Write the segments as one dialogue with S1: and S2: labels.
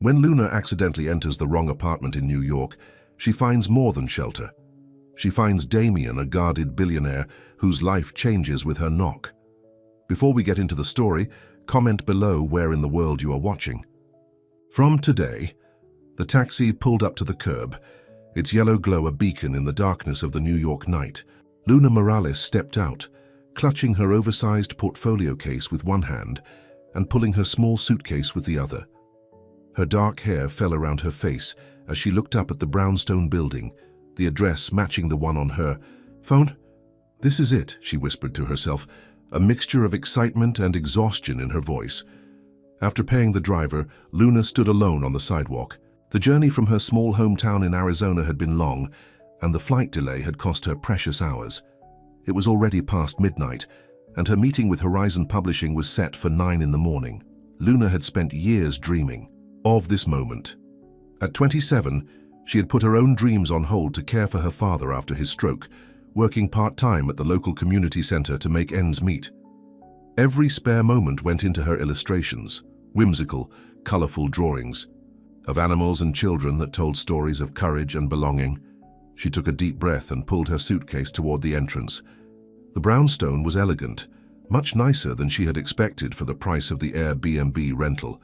S1: When Luna accidentally enters the wrong apartment in New York, she finds more than shelter. She finds Damien, a guarded billionaire whose life changes with her knock. Before we get into the story, comment below where in the world you are watching. From today, the taxi pulled up to the curb, its yellow glow a beacon in the darkness of the New York night. Luna Morales stepped out, clutching her oversized portfolio case with one hand and pulling her small suitcase with the other. Her dark hair fell around her face as she looked up at the brownstone building, the address matching the one on her phone. "This is it," she whispered to herself, a mixture of excitement and exhaustion in her voice. After paying the driver, Luna stood alone on the sidewalk. The journey from her small hometown in Arizona had been long, and the flight delay had cost her precious hours. It was already past midnight, and her meeting with Horizon Publishing was set for 9 in the morning. Luna had spent years dreaming of this moment. At 27, she had put her own dreams on hold to care for her father after his stroke, working part-time at the local community center to make ends meet. Every spare moment went into her illustrations, whimsical, colorful drawings of animals and children that told stories of courage and belonging. She took a deep breath and pulled her suitcase toward the entrance. The brownstone was elegant, much nicer than she had expected for the price of the Airbnb rental.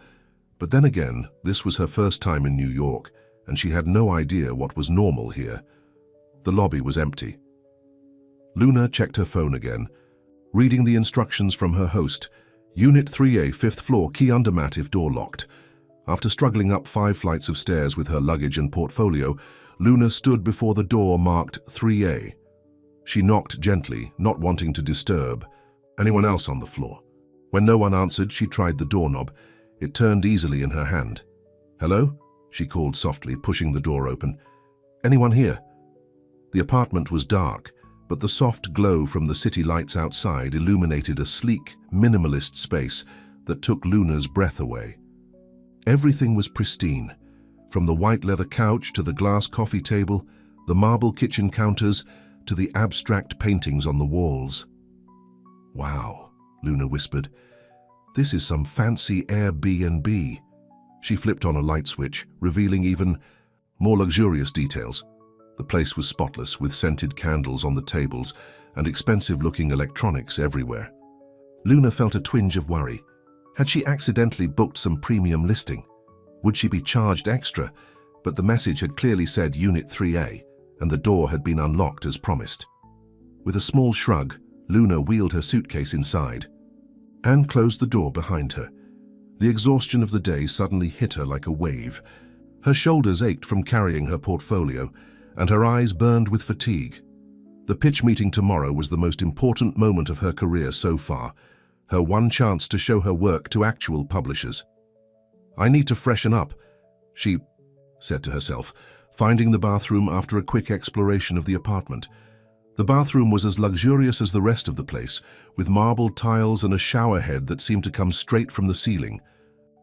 S1: But then again, this was her first time in New York, and she had no idea what was normal here. The lobby was empty. Luna checked her phone again, reading the instructions from her host. Unit 3A, 5th floor, key under mat if door locked. After struggling up 5 flights of stairs with her luggage and portfolio, Luna stood before the door marked 3A. She knocked gently, not wanting to disturb anyone else on the floor. When no one answered, she tried the doorknob. It turned easily in her hand. "Hello?" she called softly, pushing the door open. "Anyone here?" The apartment was dark, but the soft glow from the city lights outside illuminated a sleek, minimalist space that took Luna's breath away. Everything was pristine, from the white leather couch to the glass coffee table, the marble kitchen counters, to the abstract paintings on the walls. "Wow," Luna whispered. "This is some fancy Airbnb." She flipped on a light switch, revealing even more luxurious details. The place was spotless, with scented candles on the tables and expensive-looking electronics everywhere. Luna felt a twinge of worry. Had she accidentally booked some premium listing? Would she be charged extra? But the message had clearly said Unit 3A, and the door had been unlocked as promised. With a small shrug, Luna wheeled her suitcase inside and closed the door behind her. The exhaustion of the day suddenly hit her like a wave. Her shoulders ached from carrying her portfolio, and her eyes burned with fatigue. The pitch meeting tomorrow was the most important moment of her career so far, her one chance to show her work to actual publishers. "I need to freshen up," she said to herself, finding the bathroom after a quick exploration of the apartment. The bathroom was as luxurious as the rest of the place, with marble tiles and a shower head that seemed to come straight from the ceiling.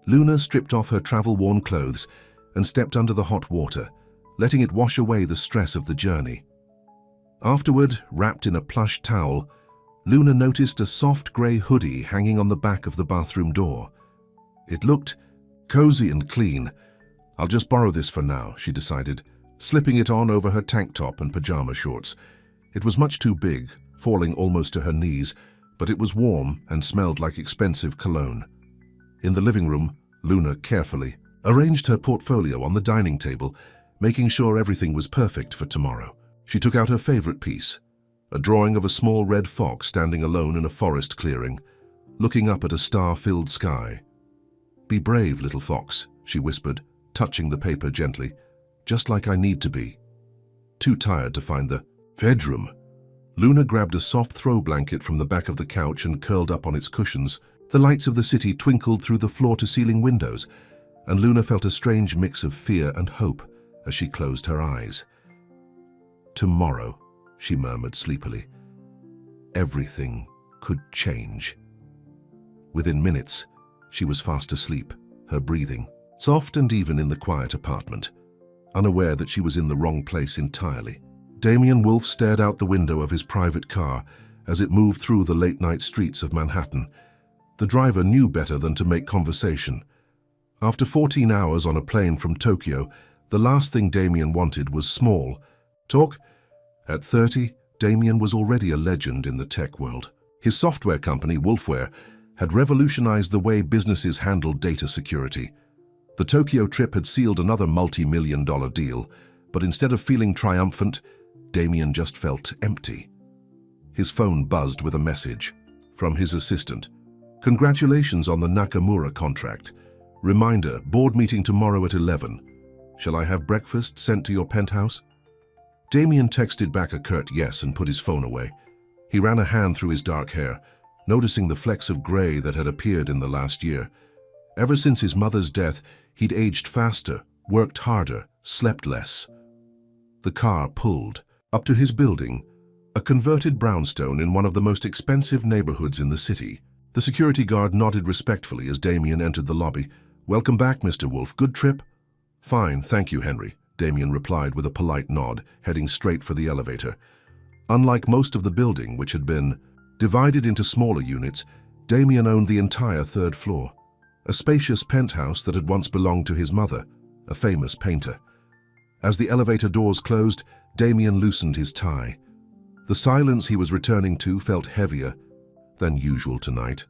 S1: Luna stripped off her travel-worn clothes and stepped under the hot water, letting it wash away the stress of the journey. Afterward, wrapped in a plush towel, Luna noticed a soft grey hoodie hanging on the back of the bathroom door. It looked cozy and clean. "I'll just borrow this for now," she decided, slipping it on over her tank top and pajama shorts. It was much too big, falling almost to her knees, but it was warm and smelled like expensive cologne. In the living room, Luna carefully arranged her portfolio on the dining table, making sure everything was perfect for tomorrow. She took out her favorite piece, a drawing of a small red fox standing alone in a forest clearing, looking up at a star-filled sky. "Be brave, little fox," she whispered, touching the paper gently, "just like I need to be." Too tired to find the bedroom, Luna grabbed a soft throw blanket from the back of the couch and curled up on its cushions. The lights of the city twinkled through the floor-to-ceiling windows, and Luna felt a strange mix of fear and hope as she closed her eyes. "Tomorrow," she murmured sleepily, "everything could change." Within minutes, she was fast asleep, her breathing soft and even in the quiet apartment, unaware that she was in the wrong place entirely. Damien Wolfe stared out the window of his private car as it moved through the late-night streets of Manhattan. The driver knew better than to make conversation. After 14 hours on a plane from Tokyo, the last thing Damien wanted was small talk. At 30, Damien was already a legend in the tech world. His software company, Wolfware, had revolutionized the way businesses handled data security. The Tokyo trip had sealed another multi-million-dollar deal, but instead of feeling triumphant, Damien just felt empty. His phone buzzed with a message from his assistant. "Congratulations on the Nakamura contract. Reminder, board meeting tomorrow at 11. Shall I have breakfast sent to your penthouse?" Damien texted back a curt yes and put his phone away. He ran a hand through his dark hair, noticing the flecks of gray that had appeared in the last year. Ever since his mother's death, he'd aged faster, worked harder, slept less. The car pulled up to his building, a converted brownstone in one of the most expensive neighborhoods in the city. The security guard nodded respectfully as Damien entered the lobby. "Welcome back, Mr. Wolf. Good trip?" "Fine, thank you, Henry," Damien replied with a polite nod, heading straight for the elevator. Unlike most of the building, which had been divided into smaller units, Damien owned the entire third floor, a spacious penthouse that had once belonged to his mother, a famous painter. As the elevator doors closed, Damien loosened his tie. The silence he was returning to felt heavier than usual tonight.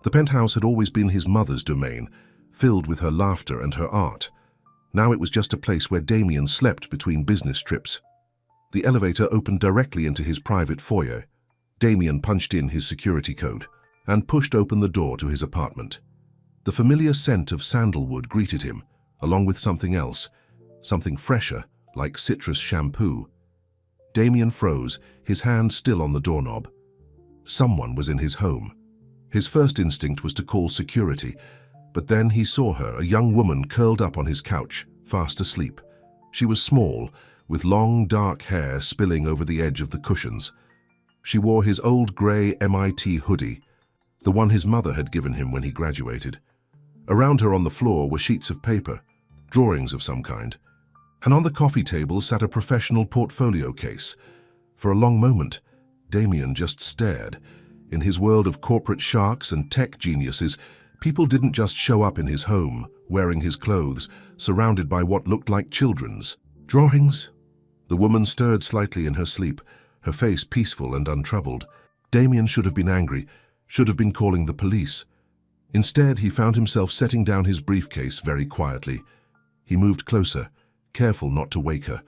S1: The penthouse had always been his mother's domain, filled with her laughter and her art. Now it was just a place where Damien slept between business trips. The elevator opened directly into his private foyer. Damien punched in his security code and pushed open the door to his apartment. The familiar scent of sandalwood greeted him, along with something else, something fresher, like citrus shampoo. Damien froze, his hand still on the doorknob. Someone was in his home. His first instinct was to call security, but then he saw her, a young woman curled up on his couch, fast asleep. She was small, with long, dark hair spilling over the edge of the cushions. She wore his old grey MIT hoodie, the one his mother had given him when he graduated. Around her on the floor were sheets of paper, drawings of some kind, and on the coffee table sat a professional portfolio case. For a long moment, Damien just stared. In his world of corporate sharks and tech geniuses, people didn't just show up in his home, wearing his clothes, surrounded by what looked like children's drawings. The woman stirred slightly in her sleep, her face peaceful and untroubled. Damien should have been angry, should have been calling the police. Instead, he found himself setting down his briefcase very quietly. He moved closer, careful not to wake her.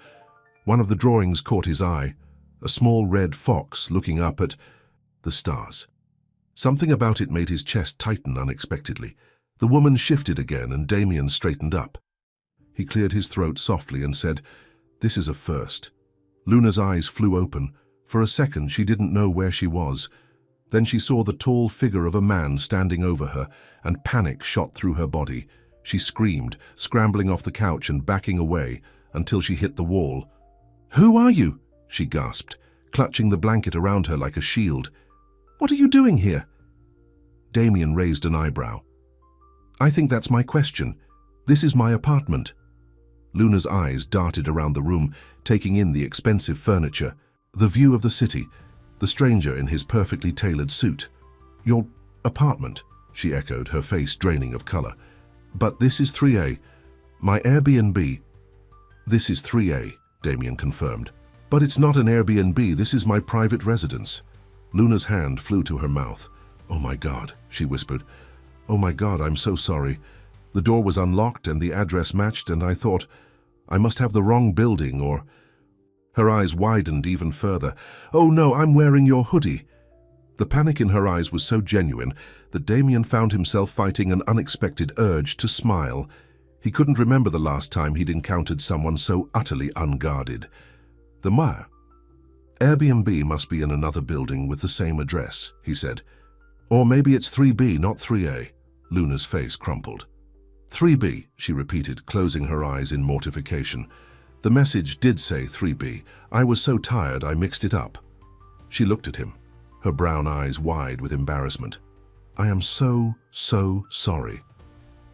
S1: One of the drawings caught his eye, a small red fox looking up at the stars. Something about it made his chest tighten unexpectedly. The woman shifted again and Damien straightened up. He cleared his throat softly and said, "This is a first." Luna's eyes flew open. For a second, she didn't know where she was. Then she saw the tall figure of a man standing over her, and panic shot through her body. She screamed, scrambling off the couch and backing away until she hit the wall. "Who are you?" she gasped, clutching the blanket around her like a shield. "What are you doing here?" Damien raised an eyebrow. "I think that's my question. This is my apartment." Luna's eyes darted around the room, taking in the expensive furniture, the view of the city, the stranger in his perfectly tailored suit. "Your apartment," she echoed, her face draining of color. "But this is 3A. My Airbnb." "This is 3A, Damien confirmed. "But it's not an Airbnb, this is my private residence." Luna's hand flew to her mouth. "Oh my God," she whispered. "Oh my God, I'm so sorry. The door was unlocked and the address matched, and I thought I must have the wrong building or—" Her eyes widened even further. "Oh no, I'm wearing your hoodie." The panic in her eyes was so genuine that Damien found himself fighting an unexpected urge to smile. He couldn't remember the last time he'd encountered someone so utterly unguarded. "The Mire. Airbnb must be in another building with the same address," he said. "Or maybe it's 3B, not 3A. Luna's face crumpled. 3B, she repeated, closing her eyes in mortification. The message did say 3B. I was so tired I mixed it up. She looked at him, her brown eyes wide with embarrassment. "I am so sorry.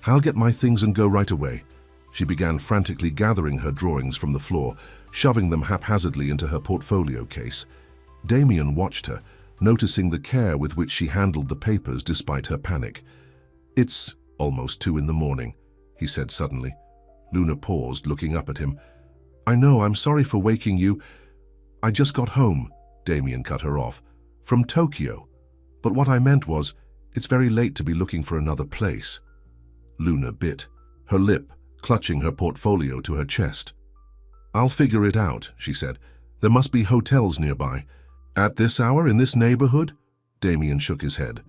S1: I'll get my things and go right away." She began frantically gathering her drawings from the floor, shoving them haphazardly into her portfolio case. Damien watched her, noticing the care with which she handled the papers despite her panic. "It's almost 2 in the morning. he said suddenly. Luna paused, looking up at him. I know, I'm sorry for waking you. I just got home, Damien cut her off, from Tokyo. But what I meant was, it's very late to be looking for another place. Luna bit, her lip clutching her portfolio to her chest. I'll figure it out, she said. There must be hotels nearby. At this hour, in this neighborhood? Damien shook his head.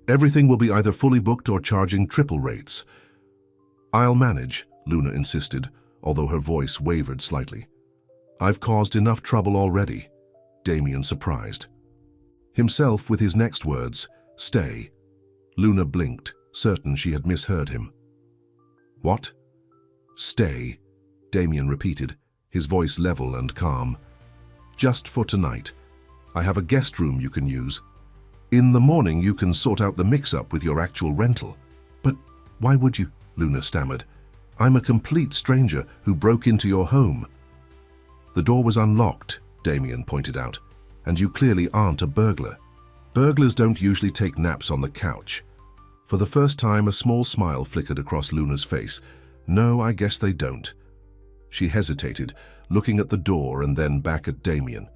S1: Everything will be either fully booked or charging triple rates. I'll manage, Luna insisted, although her voice wavered slightly. I've caused enough trouble already, Damien surprised. Himself with his next words, stay. Luna blinked, certain she had misheard him. What? Stay, Damien repeated, his voice level and calm. Just for tonight. I have a guest room you can use. In the morning you can sort out the mix-up with your actual rental. But why would you? Luna stammered. I'm a complete stranger who broke into your home. The door was unlocked, Damien pointed out, and you clearly aren't a burglar. Burglars don't usually take naps on the couch. For the first time, a small smile flickered across Luna's face. No, I guess they don't. She hesitated, looking at the door and then back at Damien.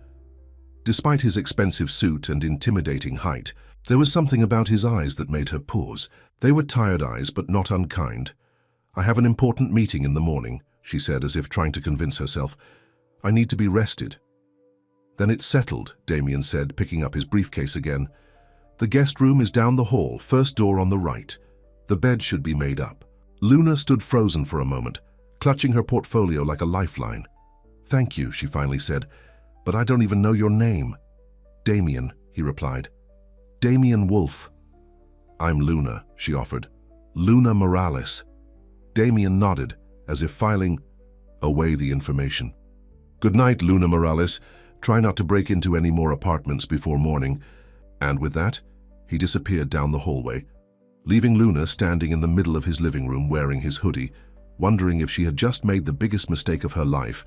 S1: Despite his expensive suit and intimidating height, there was something about his eyes that made her pause. They were tired eyes, but not unkind. I have an important meeting in the morning, she said, as if trying to convince herself. I need to be rested. Then it's settled, Damien said, picking up his briefcase again. The guest room is down the hall, first door on the right. The bed should be made up. Luna stood frozen for a moment, clutching her portfolio like a lifeline. Thank you, she finally said, but I don't even know your name. Damien, he replied. Damien Wolf. I'm Luna, she offered. Luna Morales. Damien nodded, as if filing away the information. Good night, Luna Morales. Try not to break into any more apartments before morning. And with that, he disappeared down the hallway, leaving Luna standing in the middle of his living room wearing his hoodie, wondering if she had just made the biggest mistake of her life,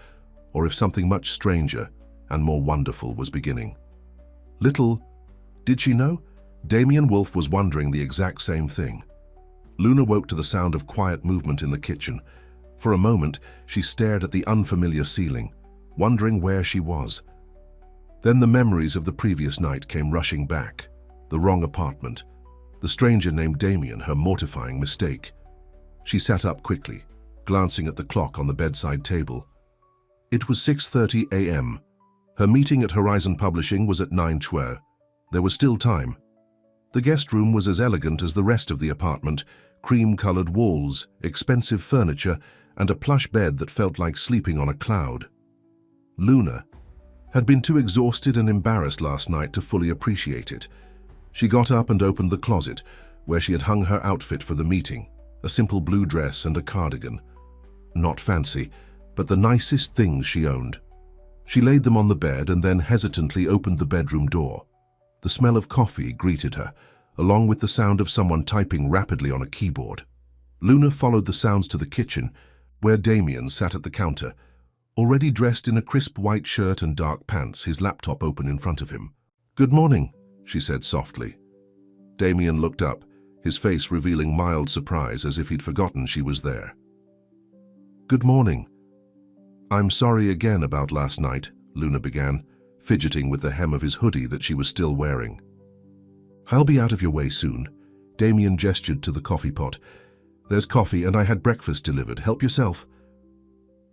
S1: or if something much stranger and more wonderful was beginning. Little did she know, Damien Wolf was wondering the exact same thing. Luna woke to the sound of quiet movement in the kitchen. For a moment, she stared at the unfamiliar ceiling, wondering where she was. Then the memories of the previous night came rushing back. The wrong apartment, the stranger named Damien, her mortifying mistake. She sat up quickly, glancing at the clock on the bedside table. It was 6:30 a.m. Her meeting at Horizon Publishing was at 9:20. There was still time. The guest room was as elegant as the rest of the apartment, cream-colored walls, expensive furniture, and a plush bed that felt like sleeping on a cloud. Luna had been too exhausted and embarrassed last night to fully appreciate it. She got up and opened the closet, where she had hung her outfit for the meeting, a simple blue dress and a cardigan. Not fancy, but the nicest things she owned. She laid them on the bed and then hesitantly opened the bedroom door. The smell of coffee greeted her, along with the sound of someone typing rapidly on a keyboard. Luna followed the sounds to the kitchen, where Damien sat at the counter, already dressed in a crisp white shirt and dark pants, his laptop open in front of him. Good morning, she said softly. Damien looked up, his face revealing mild surprise as if he'd forgotten she was there. Good morning. I'm sorry again about last night, Luna began, fidgeting with the hem of his hoodie that she was still wearing. I'll be out of your way soon. Damien gestured to the coffee pot. There's coffee and I had breakfast delivered. Help yourself.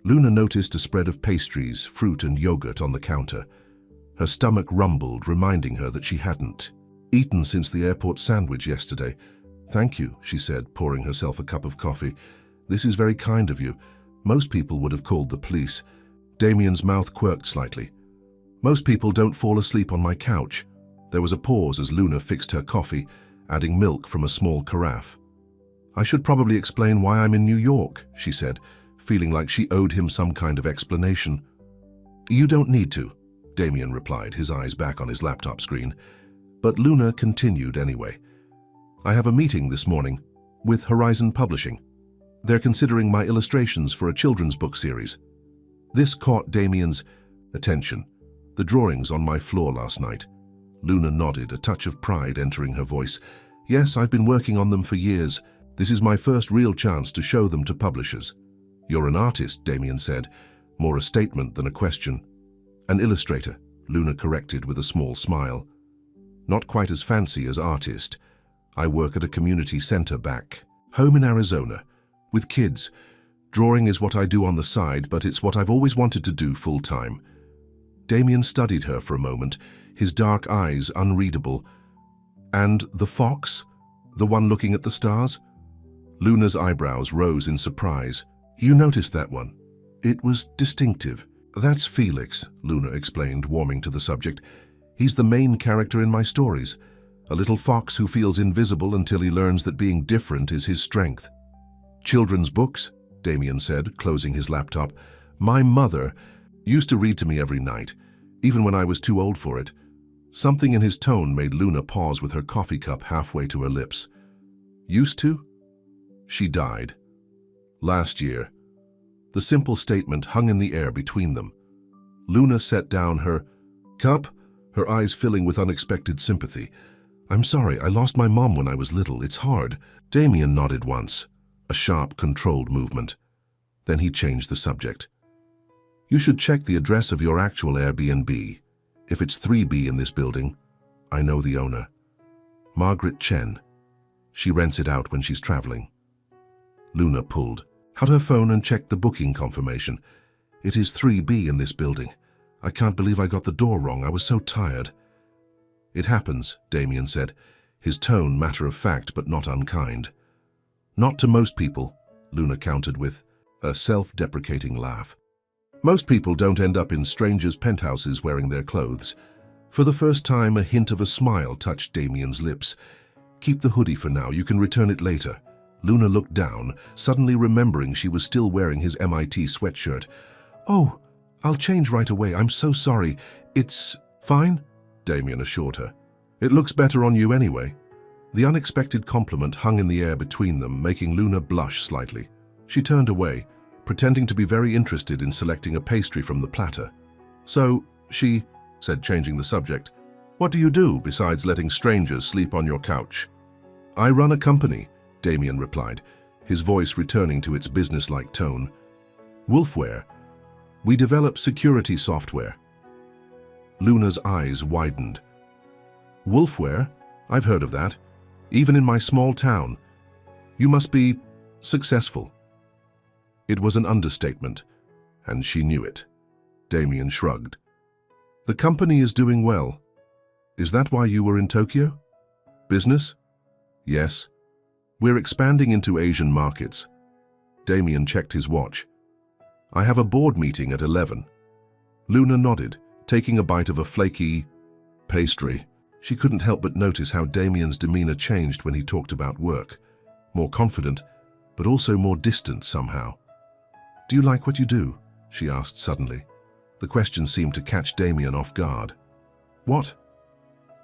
S1: Luna noticed a spread of pastries, fruit and yogurt on the counter. Her stomach rumbled, reminding her that she hadn't eaten since the airport sandwich yesterday. Thank you, she said, pouring herself a cup of coffee. This is very kind of you. Most people would have called the police. Damien's mouth quirked slightly. Most people don't fall asleep on my couch. There was a pause as Luna fixed her coffee, adding milk from a small carafe. I should probably explain why I'm in New York, she said, feeling like she owed him some kind of explanation. You don't need to, Damien replied, his eyes back on his laptop screen. But Luna continued anyway. I have a meeting this morning with Horizon Publishing. They're considering my illustrations for a children's book series. This caught Damien's attention. The drawings on my floor last night. Luna nodded, a touch of pride entering her voice. Yes, I've been working on them for years. This is my first real chance to show them to publishers. You're an artist, Damien said, more a statement than a question. An illustrator, Luna corrected with a small smile. Not quite as fancy as artist. I work at a community center back home in Arizona, with kids. Drawing is what I do on the side, but it's what I've always wanted to do full-time. Damien studied her for a moment, his dark eyes unreadable. And the fox? The one looking at the stars? Luna's eyebrows rose in surprise. You noticed that one? It was distinctive. That's Felix, Luna explained, warming to the subject. He's the main character in my stories. A little fox who feels invisible until he learns that being different is his strength. Children's books, Damien said, closing his laptop. My mother used to read to me every night, even when I was too old for it. Something in his tone made Luna pause with her coffee cup halfway to her lips. Used to? She died. Last year. The simple statement hung in the air between them. Luna set down her cup, her eyes filling with unexpected sympathy. I'm sorry, I lost my mom when I was little. It's hard. Damien nodded once, a sharp, controlled movement. Then he changed the subject. You should check the address of your actual Airbnb. If it's 3B in this building, I know the owner. Margaret Chen. She rents it out when she's traveling. Luna pulled out her phone and checked the booking confirmation. It is 3B in this building. I can't believe I got the door wrong. I was so tired. It happens, Damien said, his tone matter of fact but not unkind. Not to most people, Luna countered with a self-deprecating laugh. Most people don't end up in strangers' penthouses wearing their clothes. For the first time, a hint of a smile touched Damien's lips. Keep the hoodie for now, you can return it later. Luna looked down, suddenly remembering she was still wearing his MIT sweatshirt. Oh, I'll change right away, I'm so sorry. It's fine, Damien assured her. It looks better on you anyway. The unexpected compliment hung in the air between them, making Luna blush slightly. She turned away, pretending to be very interested in selecting a pastry from the platter. So, she said, changing the subject, what do you do besides letting strangers sleep on your couch? I run a company, Damien replied, his voice returning to its businesslike tone. Wolfware. We develop security software. Luna's eyes widened. Wolfware? I've heard of that. Even in my small town. You must be successful. It was an understatement, and she knew it. Damien shrugged. The company is doing well. Is that why you were in Tokyo? Business? Yes. We're expanding into Asian markets. Damien checked his watch. I have a board meeting at 11. Luna nodded, taking a bite of a flaky pastry. She couldn't help but notice how Damien's demeanor changed when he talked about work. More confident, but also more distant somehow. Do you like what you do? She asked suddenly. The question seemed to catch Damien off guard. What?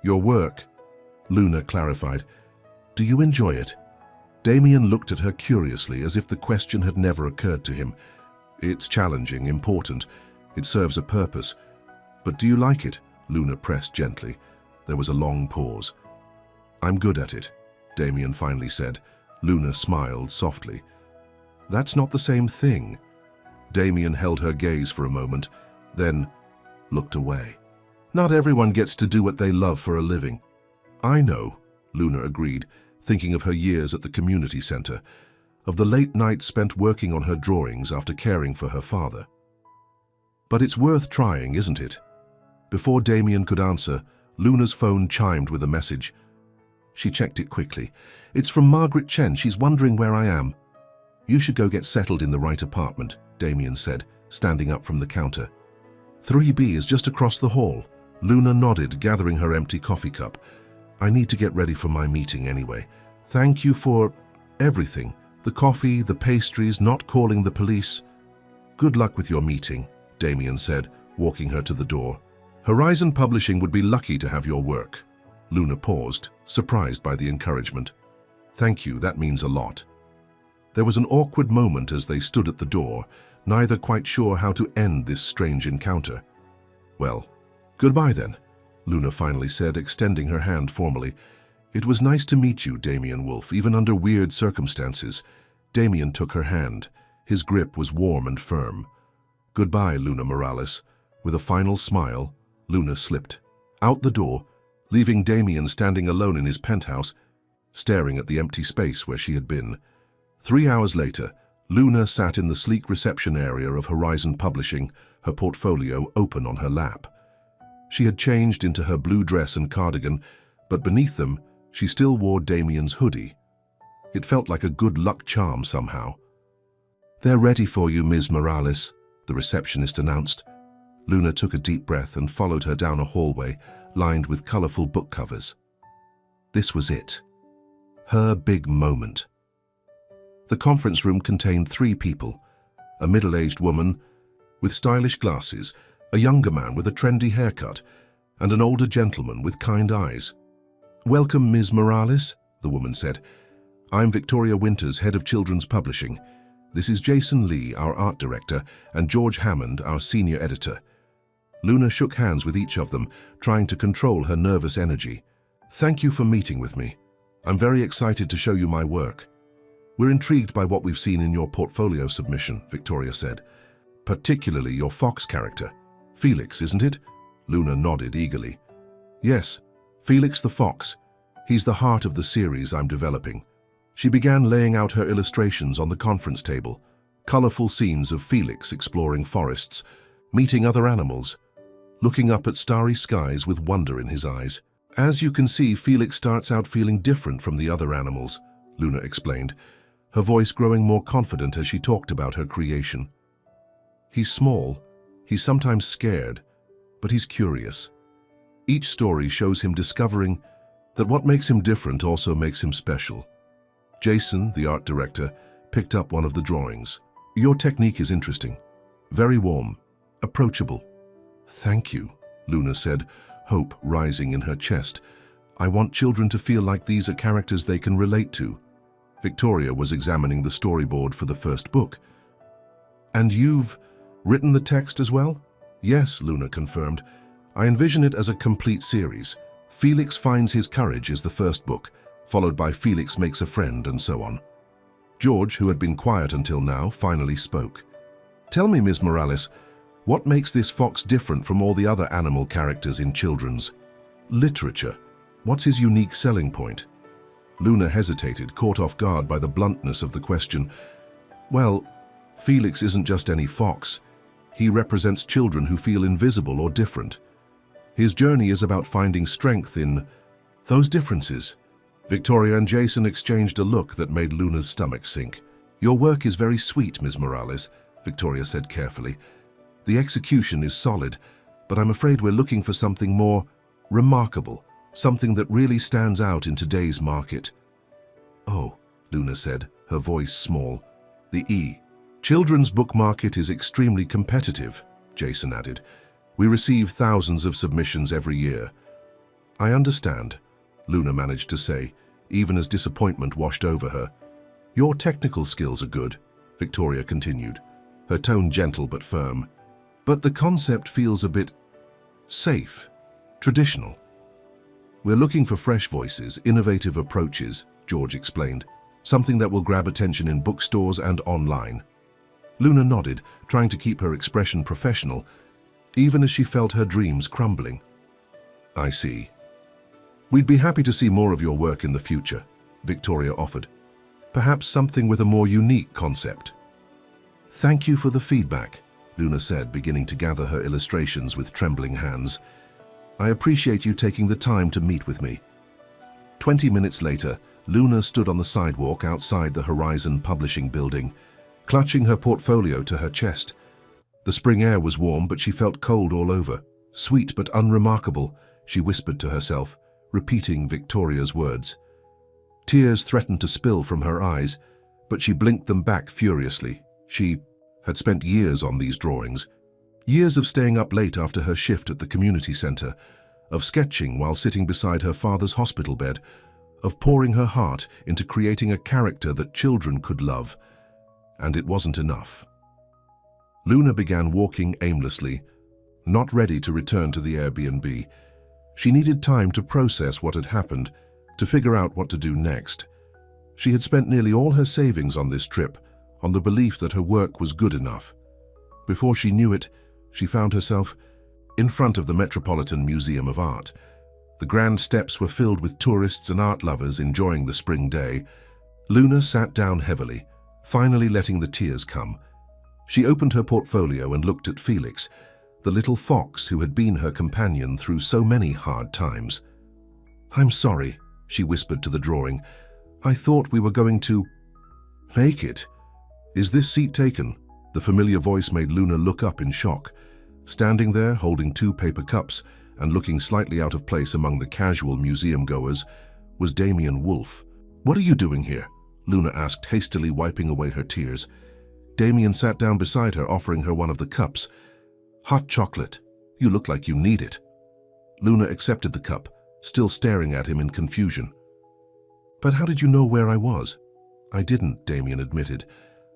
S1: Your work, Luna clarified. Do you enjoy it? Damien looked at her curiously, as if the question had never occurred to him. It's challenging, important. It serves a purpose. But do you like it? Luna pressed gently. There was a long pause. I'm good at it, Damien finally said. Luna smiled softly. That's not the same thing. Damien held her gaze for a moment, then looked away. Not everyone gets to do what they love for a living. I know, Luna agreed, thinking of her years at the community center, of the late nights spent working on her drawings after caring for her father. But it's worth trying, isn't it? Before Damien could answer, Luna's phone chimed with a message. She checked it quickly. It's from Margaret Chen. She's wondering where I am. You should go get settled in the right apartment, Damien said, standing up from the counter. 3B is just across the hall. Luna nodded, gathering her empty coffee cup. I need to get ready for my meeting anyway. Thank you for everything. The coffee, the pastries, not calling the police. Good luck with your meeting, Damien said, walking her to the door. Horizon Publishing would be lucky to have your work. Luna paused, surprised by the encouragement. Thank you, that means a lot. There was an awkward moment as they stood at the door, neither quite sure how to end this strange encounter. Well, goodbye then, Luna finally said, extending her hand formally. "It was nice to meet you, Damien Wolf, even under weird circumstances." Damien took her hand. His grip was warm and firm. "Goodbye, Luna Morales." With a final smile, Luna slipped out the door, leaving Damien standing alone in his penthouse, staring at the empty space where she had been. 3 hours later, Luna sat in the sleek reception area of Horizon Publishing, her portfolio open on her lap. She had changed into her blue dress and cardigan, but beneath them, she still wore Damien's hoodie. It felt like a good luck charm somehow. "They're ready for you, Ms. Morales," the receptionist announced. Luna took a deep breath and followed her down a hallway lined with colorful book covers. This was it. Her big moment. The conference room contained 3 people: a middle-aged woman with stylish glasses, a younger man with a trendy haircut, and an older gentleman with kind eyes. "Welcome, Ms. Morales," the woman said. "I'm Victoria Winters, head of children's publishing. This is Jason Lee, our art director, and George Hammond, our senior editor." Luna shook hands with each of them, trying to control her nervous energy. "Thank you for meeting with me. I'm very excited to show you my work." "We're intrigued by what we've seen in your portfolio submission," Victoria said. "Particularly your fox character. Felix, isn't it?" Luna nodded eagerly. "Yes, Felix the fox. He's the heart of the series I'm developing." She began laying out her illustrations on the conference table. Colorful scenes of Felix exploring forests, meeting other animals, looking up at starry skies with wonder in his eyes. "As you can see, Felix starts out feeling different from the other animals," Luna explained, her voice growing more confident as she talked about her creation. "He's small, he's sometimes scared, but he's curious. Each story shows him discovering that what makes him different also makes him special." Jason, the art director, picked up one of the drawings. "Your technique is interesting. Very warm, approachable." "Thank you," Luna said, hope rising in her chest. "I want children to feel like these are characters they can relate to." Victoria was examining the storyboard for the first book. "And you've written the text as well?" "Yes," Luna confirmed. "I envision it as a complete series. Felix Finds His Courage is the first book, followed by Felix Makes a Friend, and so on." George, who had been quiet until now, finally spoke. "Tell me, Ms. Morales, what makes this fox different from all the other animal characters in children's literature? What's his unique selling point?" Luna hesitated, caught off guard by the bluntness of the question. "Well, Felix isn't just any fox. He represents children who feel invisible or different. His journey is about finding strength in those differences." Victoria and Jason exchanged a look that made Luna's stomach sink. "Your work is very sweet, Ms. Morales," Victoria said carefully. "The execution is solid, but I'm afraid we're looking for something more remarkable, something that really stands out in today's market." "Oh," Luna said, her voice small. "The children's book market is extremely competitive," Jason added. "We receive thousands of submissions every year." "I understand," Luna managed to say, even as disappointment washed over her. "Your technical skills are good," Victoria continued, her tone gentle but firm. "But the concept feels a bit safe, traditional." "We're looking for fresh voices, innovative approaches," George explained, "something that will grab attention in bookstores and online." Luna nodded, trying to keep her expression professional, even as she felt her dreams crumbling. "I see. We'd be happy to see more of your work in the future," Victoria offered. "Perhaps something with a more unique concept." "Thank you for the feedback," Luna said, beginning to gather her illustrations with trembling hands. "I appreciate you taking the time to meet with me." 20 minutes later, Luna stood on the sidewalk outside the Horizon Publishing building, clutching her portfolio to her chest. The spring air was warm, but she felt cold all over. "Sweet but unremarkable," she whispered to herself, repeating Victoria's words. Tears threatened to spill from her eyes, but she blinked them back furiously. She had spent years on these drawings. Years of staying up late after her shift at the community center, of sketching while sitting beside her father's hospital bed, of pouring her heart into creating a character that children could love. And it wasn't enough. Luna began walking aimlessly, not ready to return to the Airbnb. She needed time to process what had happened, to figure out what to do next. She had spent nearly all her savings on this trip, on the belief that her work was good enough. Before she knew it, she found herself in front of the Metropolitan Museum of Art. The grand steps were filled with tourists and art lovers enjoying the spring day. Luna sat down heavily, finally letting the tears come. She opened her portfolio and looked at Felix, the little fox who had been her companion through so many hard times. "I'm sorry," she whispered to the drawing. "I thought we were going to make it. Is this seat taken?" The familiar voice made Luna look up in shock. Standing there, holding 2 paper cups and looking slightly out of place among the casual museum-goers, was Damien Wolfe. "What are you doing here?" Luna asked, hastily wiping away her tears. Damien sat down beside her, offering her one of the cups. "Hot chocolate. You look like you need it." Luna accepted the cup, still staring at him in confusion. "But how did you know where I was?" "I didn't," Damien admitted.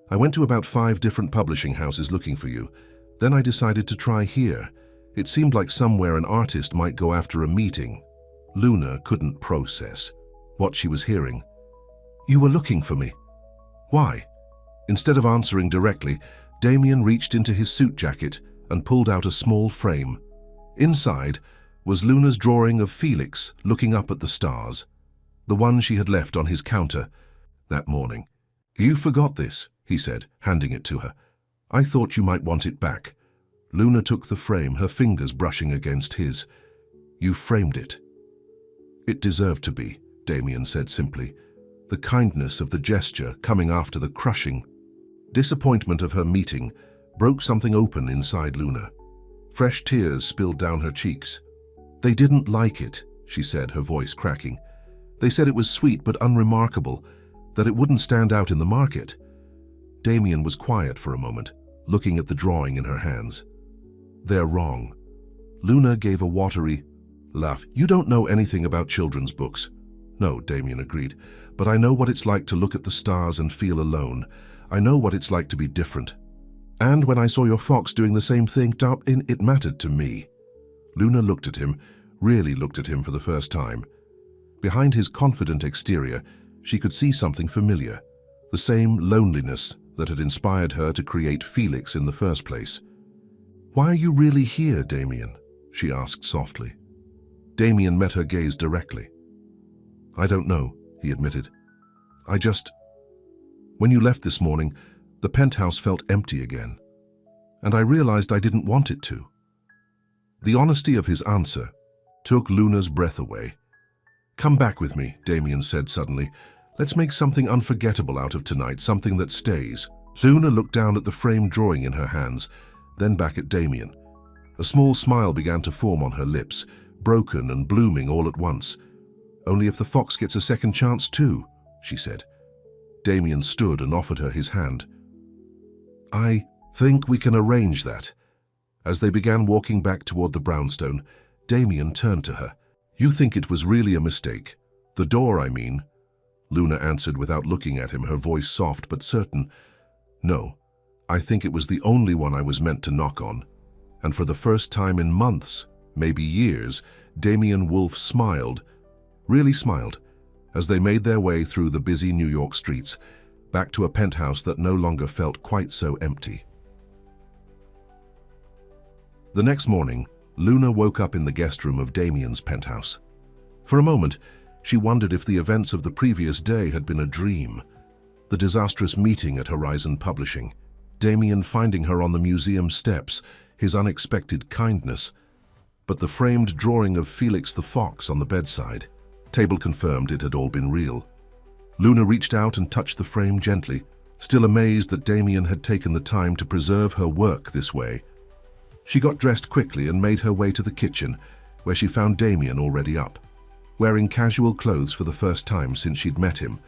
S1: "I went to about 5 different publishing houses looking for you. Then I decided to try here. It seemed like somewhere an artist might go after a meeting." Luna couldn't process what she was hearing. "You were looking for me. Why?" Instead of answering directly, Damien reached into his suit jacket and pulled out a small frame. Inside was Luna's drawing of Felix looking up at the stars, the one she had left on his counter that morning. "You forgot this," he said, handing it to her. "I thought you might want it back." Luna took the frame, her fingers brushing against his. "You framed it." "It deserved to be," Damien said simply, the kindness of the gesture coming after the crushing disappointment of her meeting broke something open inside Luna. Fresh tears spilled down her cheeks. "They didn't like it," she said, her voice cracking. "They said it was sweet but unremarkable, that it wouldn't stand out in the market." Damien was quiet for a moment, looking at the drawing in her hands. "They're wrong." Luna gave a watery laugh. "You don't know anything about children's books." "No," Damien agreed, "but I know what it's like to look at the stars and feel alone. I know what it's like to be different. And when I saw your fox doing the same thing, it mattered to me." Luna looked at him, really looked at him for the first time. Behind his confident exterior, she could see something familiar, the same loneliness that had inspired her to create Felix in the first place. "Why are you really here, Damien?" she asked softly. Damien met her gaze directly. "I don't know," he admitted. When you left this morning, the penthouse felt empty again, and I realized I didn't want it to." The honesty of his answer took Luna's breath away. "Come back with me," Damien said suddenly. "Let's make something unforgettable out of tonight, something that stays." Luna looked down at the framed drawing in her hands, then back at Damien. A small smile began to form on her lips, broken and blooming all at once. "Only if the fox gets a second chance too," she said. Damien stood and offered her his hand. "I think we can arrange that." As they began walking back toward the brownstone, Damien turned to her. "You think it was really a mistake? The door, I mean." Luna answered without looking at him, her voice soft but certain. "No, I think it was the only one I was meant to knock on." And for the first time in months, maybe years, Damien Wolfe smiled, really smiled, as they made their way through the busy New York streets, back to a penthouse that no longer felt quite so empty. The next morning, Luna woke up in the guest room of Damien's penthouse. For a moment, she wondered if the events of the previous day had been a dream. The disastrous meeting at Horizon Publishing, Damien finding her on the museum steps, his unexpected kindness, but the framed drawing of Felix the fox on the bedside. Table confirmed it had all been real. Luna reached out and touched the frame gently, still amazed that Damien had taken the time to preserve her work this way. She got dressed quickly and made her way to the kitchen, where she found Damien already up, wearing casual clothes for the first time since she'd met him,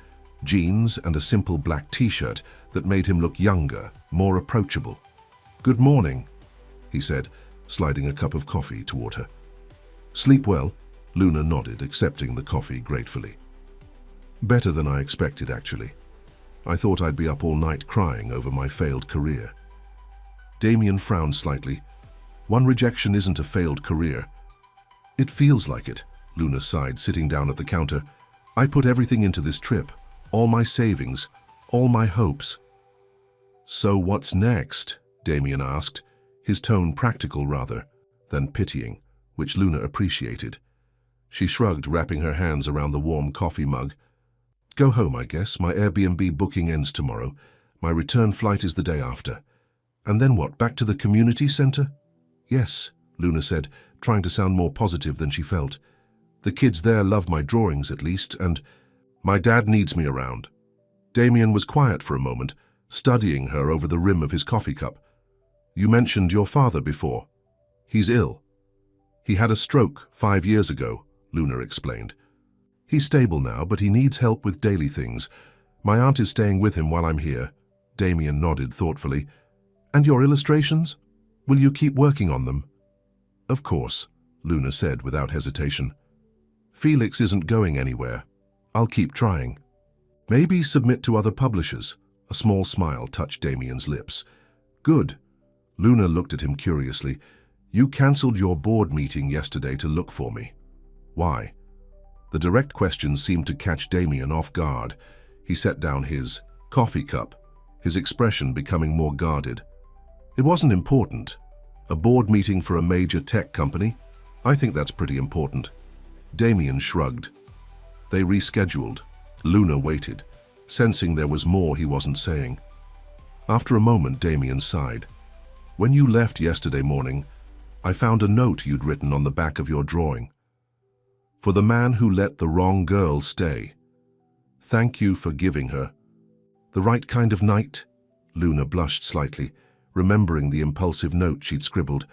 S1: jeans and a simple black t-shirt that made him look younger, more approachable. "Good morning," he said, sliding a cup of coffee toward her. "Sleep well?" Luna nodded, accepting the coffee gratefully. "Better than I expected, actually. I thought I'd be up all night crying over my failed career." Damien frowned slightly. "One rejection isn't a failed career." "It feels like it," Luna sighed, sitting down at the counter. I put everything into this trip, all my savings, all my hopes. So what's next? Damien asked, his tone practical rather than pitying, which Luna appreciated. She shrugged, wrapping her hands around the warm coffee mug. Go home, I guess. My Airbnb booking ends tomorrow. My return flight is the day after. And then what, back to the community center? Yes, Luna said, trying to sound more positive than she felt. The kids there love my drawings at least, and my dad needs me around. Damien was quiet for a moment, studying her over the rim of his coffee cup. You mentioned your father before. He's ill. He had a stroke 5 years ago, Luna explained. He's stable now, but he needs help with daily things. My aunt is staying with him while I'm here. Damien nodded thoughtfully. And your illustrations? Will you keep working on them? Of course, Luna said without hesitation. Felix isn't going anywhere. I'll keep trying. Maybe submit to other publishers. A small smile touched Damien's lips. Good. Luna looked at him curiously. You cancelled your board meeting yesterday to look for me. Why? The direct question seemed to catch Damien off guard. He set down his coffee cup, his expression becoming more guarded. It wasn't important. A board meeting for a major tech company? I think that's pretty important. Damien shrugged. They rescheduled. Luna waited, sensing there was more he wasn't saying. After a moment, Damien sighed. When you left yesterday morning, I found a note you'd written on the back of your drawing. For the man who let the wrong girl stay. Thank you for giving her the right kind of night. Luna blushed slightly, remembering the impulsive note she'd scribbled.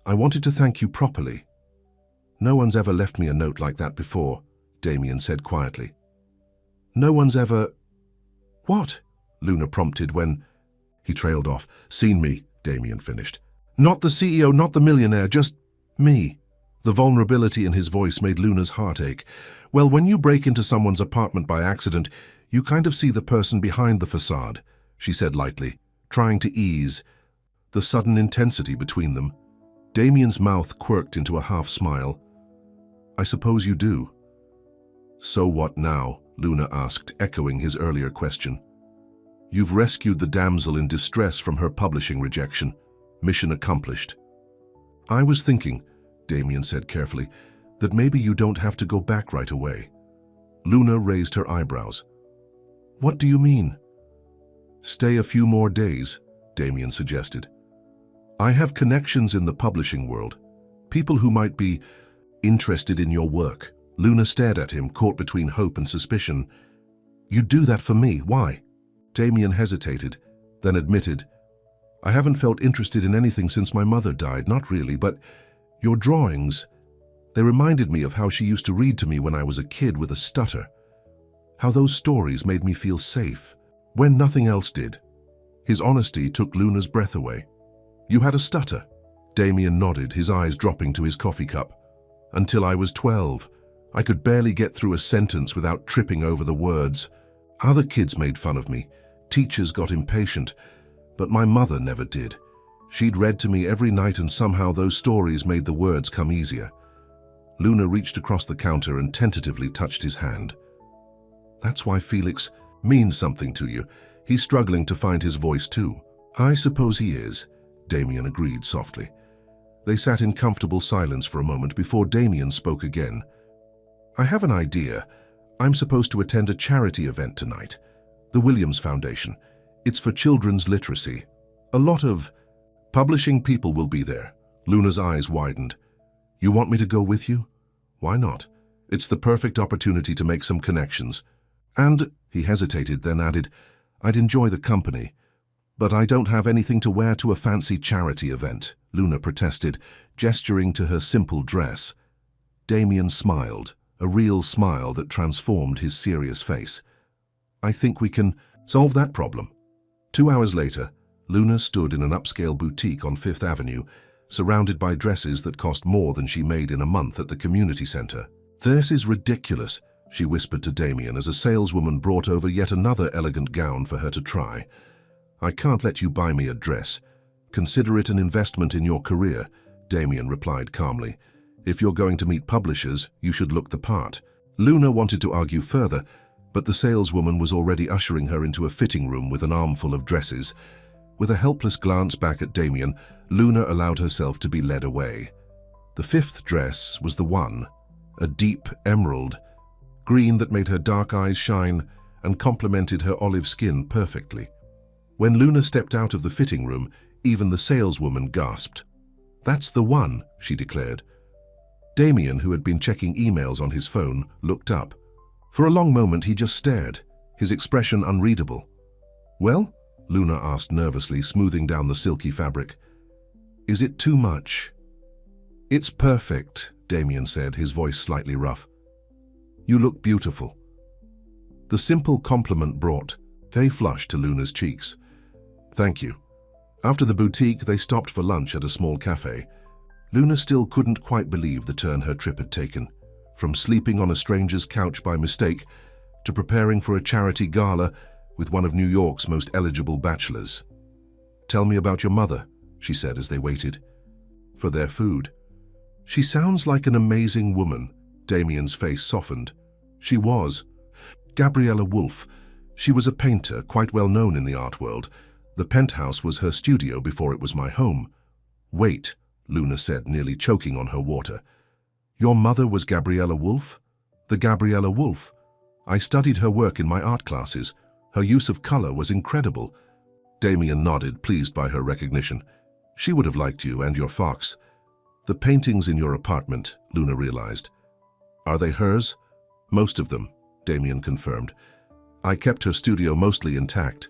S1: I wanted to thank you properly. No one's ever left me a note like that before, Damien said quietly. No one's ever... What? Luna prompted when... He trailed off. Seen me, Damien finished. Not the CEO, not the millionaire, just me. The vulnerability in his voice made Luna's heart ache. Well, when you break into someone's apartment by accident, you kind of see the person behind the facade, she said lightly, trying to ease the sudden intensity between them. Damien's mouth quirked into a half smile. I suppose you do. So what now? Luna asked, echoing his earlier question. You've rescued the damsel in distress from her publishing rejection. Mission accomplished. I was thinking, Damien said carefully, that maybe you don't have to go back right away. Luna raised her eyebrows. What do you mean? Stay a few more days, Damien suggested. I have connections in the publishing world, people who might be interested in your work. Luna stared at him, caught between hope and suspicion. You'd do that for me, why? Damien hesitated, then admitted, I haven't felt interested in anything since my mother died, not really, but your drawings, they reminded me of how she used to read to me when I was a kid with a stutter. How those stories made me feel safe, when nothing else did. His honesty took Luna's breath away. You had a stutter? Damien nodded, his eyes dropping to his coffee cup. Until I was 12. I could barely get through a sentence without tripping over the words. Other kids made fun of me. Teachers got impatient. But my mother never did. She'd read to me every night and somehow those stories made the words come easier. Luna reached across the counter and tentatively touched his hand. That's why Felix means something to you. He's struggling to find his voice too. I suppose he is, Damien agreed softly. They sat in comfortable silence for a moment before Damien spoke again. I have an idea. I'm supposed to attend a charity event tonight. The Williams Foundation. It's for children's literacy. A lot of publishing people will be there. Luna's eyes widened. You want me to go with you? Why not? It's the perfect opportunity to make some connections. And, he hesitated, then added, I'd enjoy the company. But I don't have anything to wear to a fancy charity event, Luna protested, gesturing to her simple dress. Damien smiled, a real smile that transformed his serious face. I think we can solve that problem. 2 hours later, Luna stood in an upscale boutique on Fifth Avenue, surrounded by dresses that cost more than she made in a month at the community center. This is ridiculous, she whispered to Damien as a saleswoman brought over yet another elegant gown for her to try. I can't let you buy me a dress. Consider it an investment in your career, Damien replied calmly. If you're going to meet publishers, you should look the part. Luna wanted to argue further, but the saleswoman was already ushering her into a fitting room with an armful of dresses. With a helpless glance back at Damien, Luna allowed herself to be led away. The fifth dress was the one, a deep emerald, green that made her dark eyes shine and complemented her olive skin perfectly. When Luna stepped out of the fitting room, even the saleswoman gasped. "That's the one," she declared. Damien, who had been checking emails on his phone, looked up. For a long moment he just stared, his expression unreadable. "Well?" Luna asked nervously, smoothing down the silky fabric. "Is it too much?" "It's perfect," Damien said, his voice slightly rough. "You look beautiful." The simple compliment brought a flush to Luna's cheeks. "Thank you." After the boutique, they stopped for lunch at a small cafe. Luna still couldn't quite believe the turn her trip had taken, from sleeping on a stranger's couch by mistake to preparing for a charity gala with one of New York's most eligible bachelors. "Tell me about your mother," she said as they waited for their food. "She sounds like an amazing woman." Damien's face softened. "She was. Gabriella Wolf. She was a painter, quite well known in the art world. The penthouse was her studio before it was my home." "Wait," Luna said, nearly choking on her water. "Your mother was Gabriella Wolf?" "The Gabriella Wolf. I studied her work in my art classes. Her use of color was incredible." Damien nodded, pleased by her recognition. "She would have liked you and your fox." "The paintings in your apartment," Luna realized. "Are they hers?" "Most of them," Damien confirmed. "I kept her studio mostly intact.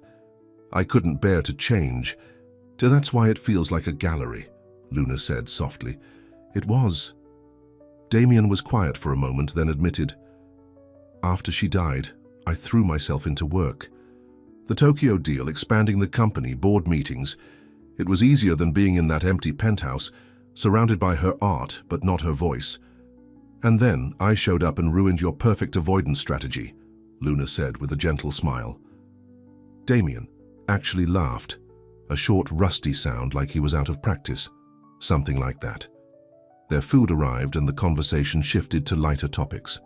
S1: I couldn't bear to change. That's why it feels like a gallery," Luna said softly. "It was." Damien was quiet for a moment, then admitted, "After she died, I threw myself into work. The Tokyo deal, expanding the company, board meetings. It was easier than being in that empty penthouse, surrounded by her art but not her voice. And then I showed up and ruined your perfect avoidance strategy," Luna said with a gentle smile. Damien actually laughed, a short, rusty sound like he was out of practice. Something like that. Their food arrived and the conversation shifted to lighter topics.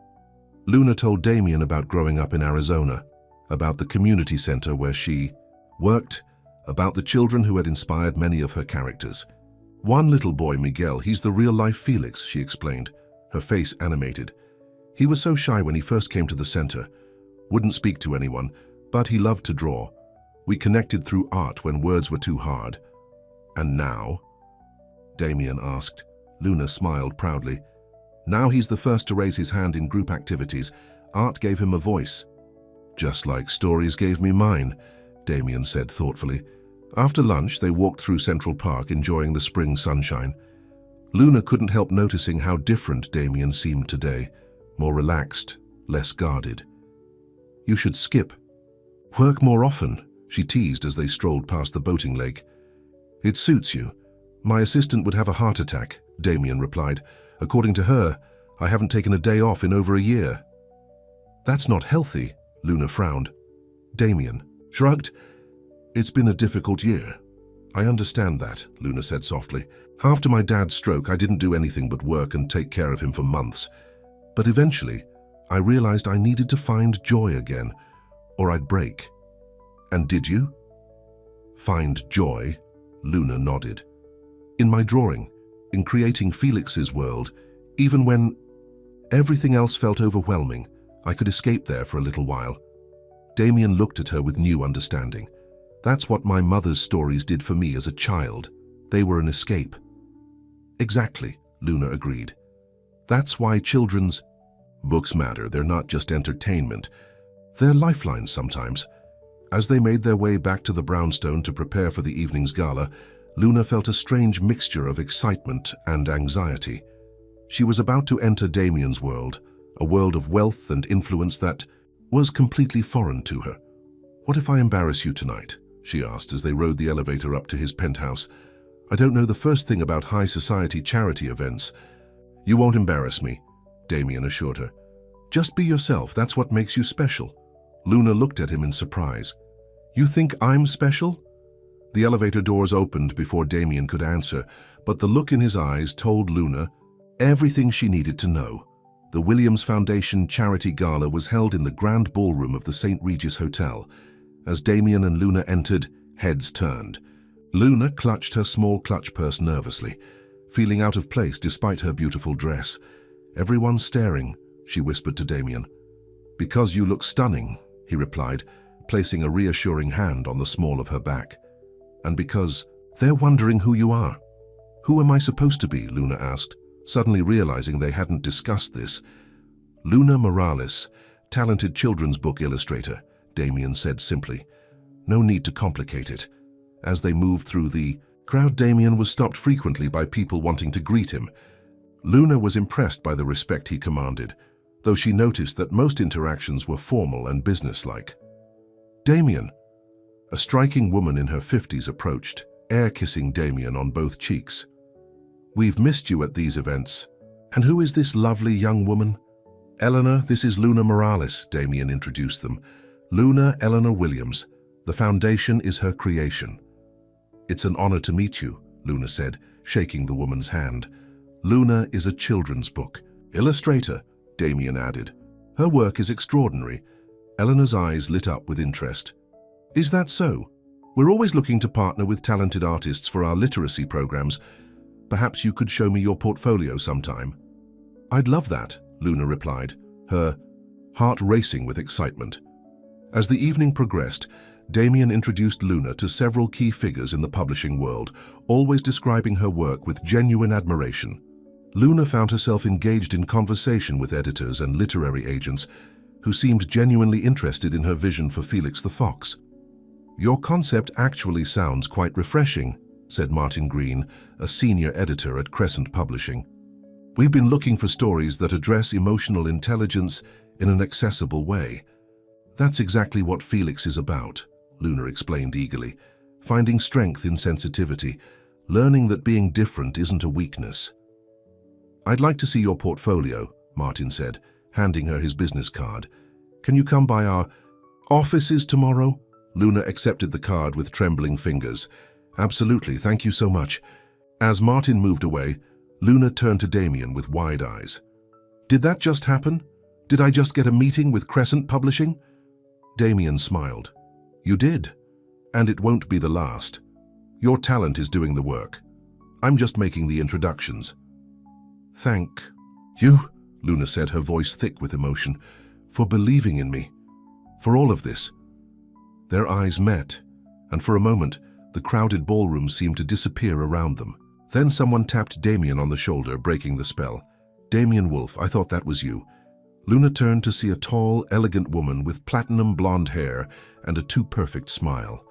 S1: Luna told Damien about growing up in Arizona, about the community center where she worked, about the children who had inspired many of her characters. "One little boy, Miguel, he's the real-life Felix," she explained, her face animated. "He was so shy when he first came to the center, wouldn't speak to anyone, but he loved to draw. We connected through art when words were too hard." "And now?" Damien asked. Luna smiled proudly. "Now he's the first to raise his hand in group activities. Art gave him a voice." "Just like stories gave me mine," Damien said thoughtfully. After lunch, they walked through Central Park, enjoying the spring sunshine. Luna couldn't help noticing how different Damien seemed today, more relaxed, less guarded. "You should skip. Work more often," she teased as they strolled past the boating lake. "It suits you. My assistant would have a heart attack," Damien replied. "According to her, I haven't taken a day off in over a year." "That's not healthy," Luna frowned. Damien shrugged. "It's been a difficult year." "I understand that," Luna said softly. "After my dad's stroke, I didn't do anything but work and take care of him for months. But eventually, I realized I needed to find joy again, or I'd break." "And did you?" "Find joy?" Luna nodded. "In my drawing, in creating Felix's world, even when everything else felt overwhelming, I could escape there for a little while." Damien looked at her with new understanding. "That's what my mother's stories did for me as a child. They were an escape." "Exactly," Luna agreed. "That's why children's books matter. They're not just entertainment. They're lifelines sometimes." As they made their way back to the brownstone to prepare for the evening's gala, Luna felt a strange mixture of excitement and anxiety. She was about to enter Damien's world, a world of wealth and influence that was completely foreign to her. "What if I embarrass you tonight?" she asked as they rode the elevator up to his penthouse. "I don't know the first thing about high society charity events." "You won't embarrass me," Damien assured her. "Just be yourself. That's what makes you special." Luna looked at him in surprise. "You think I'm special?" The elevator doors opened before Damien could answer, but the look in his eyes told Luna everything she needed to know. The Williams Foundation Charity Gala was held in the grand ballroom of the St. Regis Hotel. As Damien and Luna entered, heads turned. Luna clutched her small clutch purse nervously, feeling out of place despite her beautiful dress. "Everyone's staring," she whispered to Damien. "Because you look stunning," he replied, placing a reassuring hand on the small of her back. "And because they're wondering who you are." "Who am I supposed to be?" Luna asked, suddenly realizing they hadn't discussed this. "Luna Morales, talented children's book illustrator," Damien said simply. "No need to complicate it." As they moved through the crowd, Damien was stopped frequently by people wanting to greet him. Luna was impressed by the respect he commanded, though she noticed that most interactions were formal and businesslike. "Damien." A striking woman in her 50s approached, air-kissing Damien on both cheeks. "We've missed you at these events. And who is this lovely young woman?" "Eleanor, this is Luna Morales," Damien introduced them. "Luna Eleanor Williams. The foundation is her creation." "It's an honor to meet you," Luna said, shaking the woman's hand. "Luna is a children's book illustrator," Damien added. "Her work is extraordinary." Eleanor's eyes lit up with interest. "Is that so? We're always looking to partner with talented artists for our literacy programs. Perhaps you could show me your portfolio sometime." "I'd love that," Luna replied, her heart racing with excitement. As the evening progressed, Damien introduced Luna to several key figures in the publishing world, always describing her work with genuine admiration. Luna found herself engaged in conversation with editors and literary agents who seemed genuinely interested in her vision for Felix the Fox. "Your concept actually sounds quite refreshing," said Martin Green, a senior editor at Crescent Publishing. "We've been looking for stories that address emotional intelligence in an accessible way." "That's exactly what Felix is about," Luna explained eagerly, "finding strength in sensitivity, learning that being different isn't a weakness." "I'd like to see your portfolio," Martin said, handing her his business card. "Can you come by our offices tomorrow?" Luna accepted the card with trembling fingers. "Absolutely, thank you so much." As Martin moved away, Luna turned to Damien with wide eyes. "Did that just happen? Did I just get a meeting with Crescent Publishing?" Damien smiled. "You did, and it won't be the last. Your talent is doing the work. I'm just making the introductions." "Thank you," Luna said, her voice thick with emotion, "for believing in me, for all of this." Their eyes met, and for a moment, the crowded ballroom seemed to disappear around them. Then someone tapped Damien on the shoulder, breaking the spell. "Damien Wolf, I thought that was you." Luna turned to see a tall, elegant woman with platinum blonde hair and a too-perfect smile.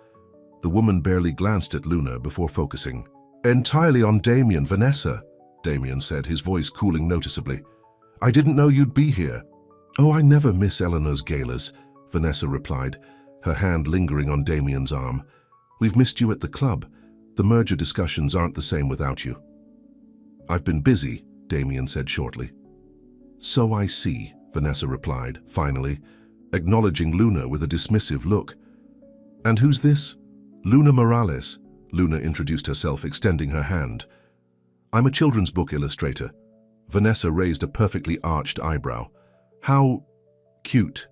S1: The woman barely glanced at Luna before focusing. "Entirely on Damien, Vanessa," Damien said, his voice cooling noticeably. "I didn't know you'd be here." "Oh, I never miss Eleanor's galas," Vanessa replied, her hand lingering on Damien's arm. "We've missed you at the club. The merger discussions aren't the same without you." "I've been busy," Damien said shortly. "So I see," Vanessa replied, finally, acknowledging Luna with a dismissive look. "And who's this?" "Luna Morales," Luna introduced herself, extending her hand. "I'm a children's book illustrator." Vanessa raised a perfectly arched eyebrow. "How cute.